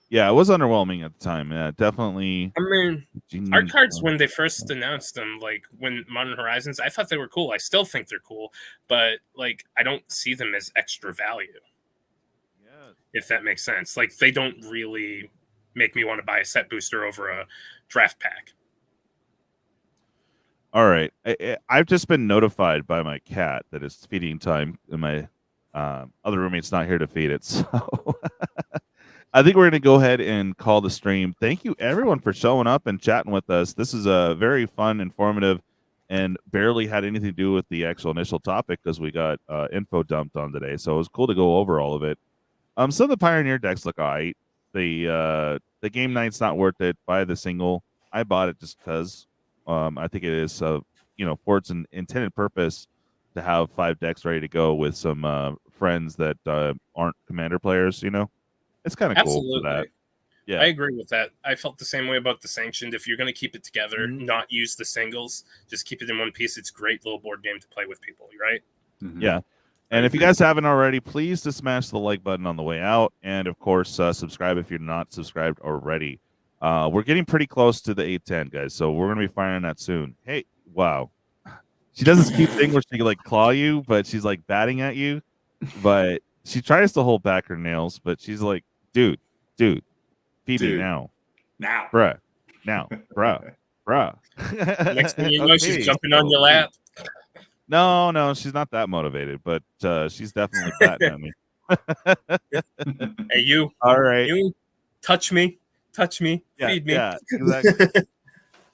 Yeah, it was underwhelming at the time. Yeah, definitely. I mean, art cards, when they first announced them, like when Modern Horizons, I thought they were cool. I still think they're cool, but like I don't see them as extra value. Yeah. If that makes sense. Like they don't really make me want to buy a set booster over a draft pack. All right, I've just been notified by my cat that it's feeding time, and my other roommate's not here to feed it. So I think we're going to go ahead and call the stream. Thank you, everyone, for showing up and chatting with us. This is a very fun, informative, and barely had anything to do with the actual initial topic, because we got info dumped on today. So it was cool to go over all of it. Some of the Pioneer decks look all right. the game night's not worth it. Buy the single. I bought it just because I think it is for its intended purpose to have 5 decks ready to go with some friends that aren't commander players. It's kind of cool for that. Yeah, I agree with that. I felt the same way about the Sanctioned. If you're going to keep it together, not use the singles, just keep it in one piece. It's a great little board game to play with people, right? Yeah. And if you guys haven't already, please just smash the like button on the way out. And, of course, subscribe if you're not subscribed already. We're getting pretty close to the 810, guys, so we're going to be firing that soon. Hey, wow. She does this cute thing where she can, claw you, but she's, batting at you. But she tries to hold back her nails, but she's like, dude, feed me now. Now. Bruh. Now. Bruh. Next thing you know, she's jumping on your lap. No, she's not that motivated, but she's definitely batting at me. Hey, you. All right. You touch me, feed me. Yeah, exactly.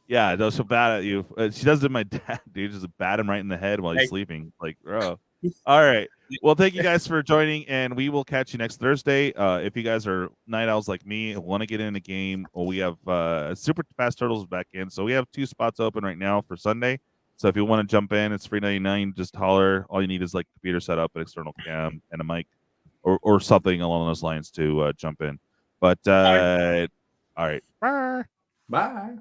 Yeah, no, she'll bat at you. She does it to my dad, dude. Just bat him right in the head while he's sleeping. Bro. All right. Well, thank you guys for joining, and we will catch you next Thursday. If you guys are night owls like me and want to get in a game, we have Super Fast Turtles back in. So we have 2 spots open right now for Sunday. So if you want to jump in, it's free 99. Just holler. All you need is computer setup, an external cam, and a mic, or something along those lines to jump in. But all right. Bye.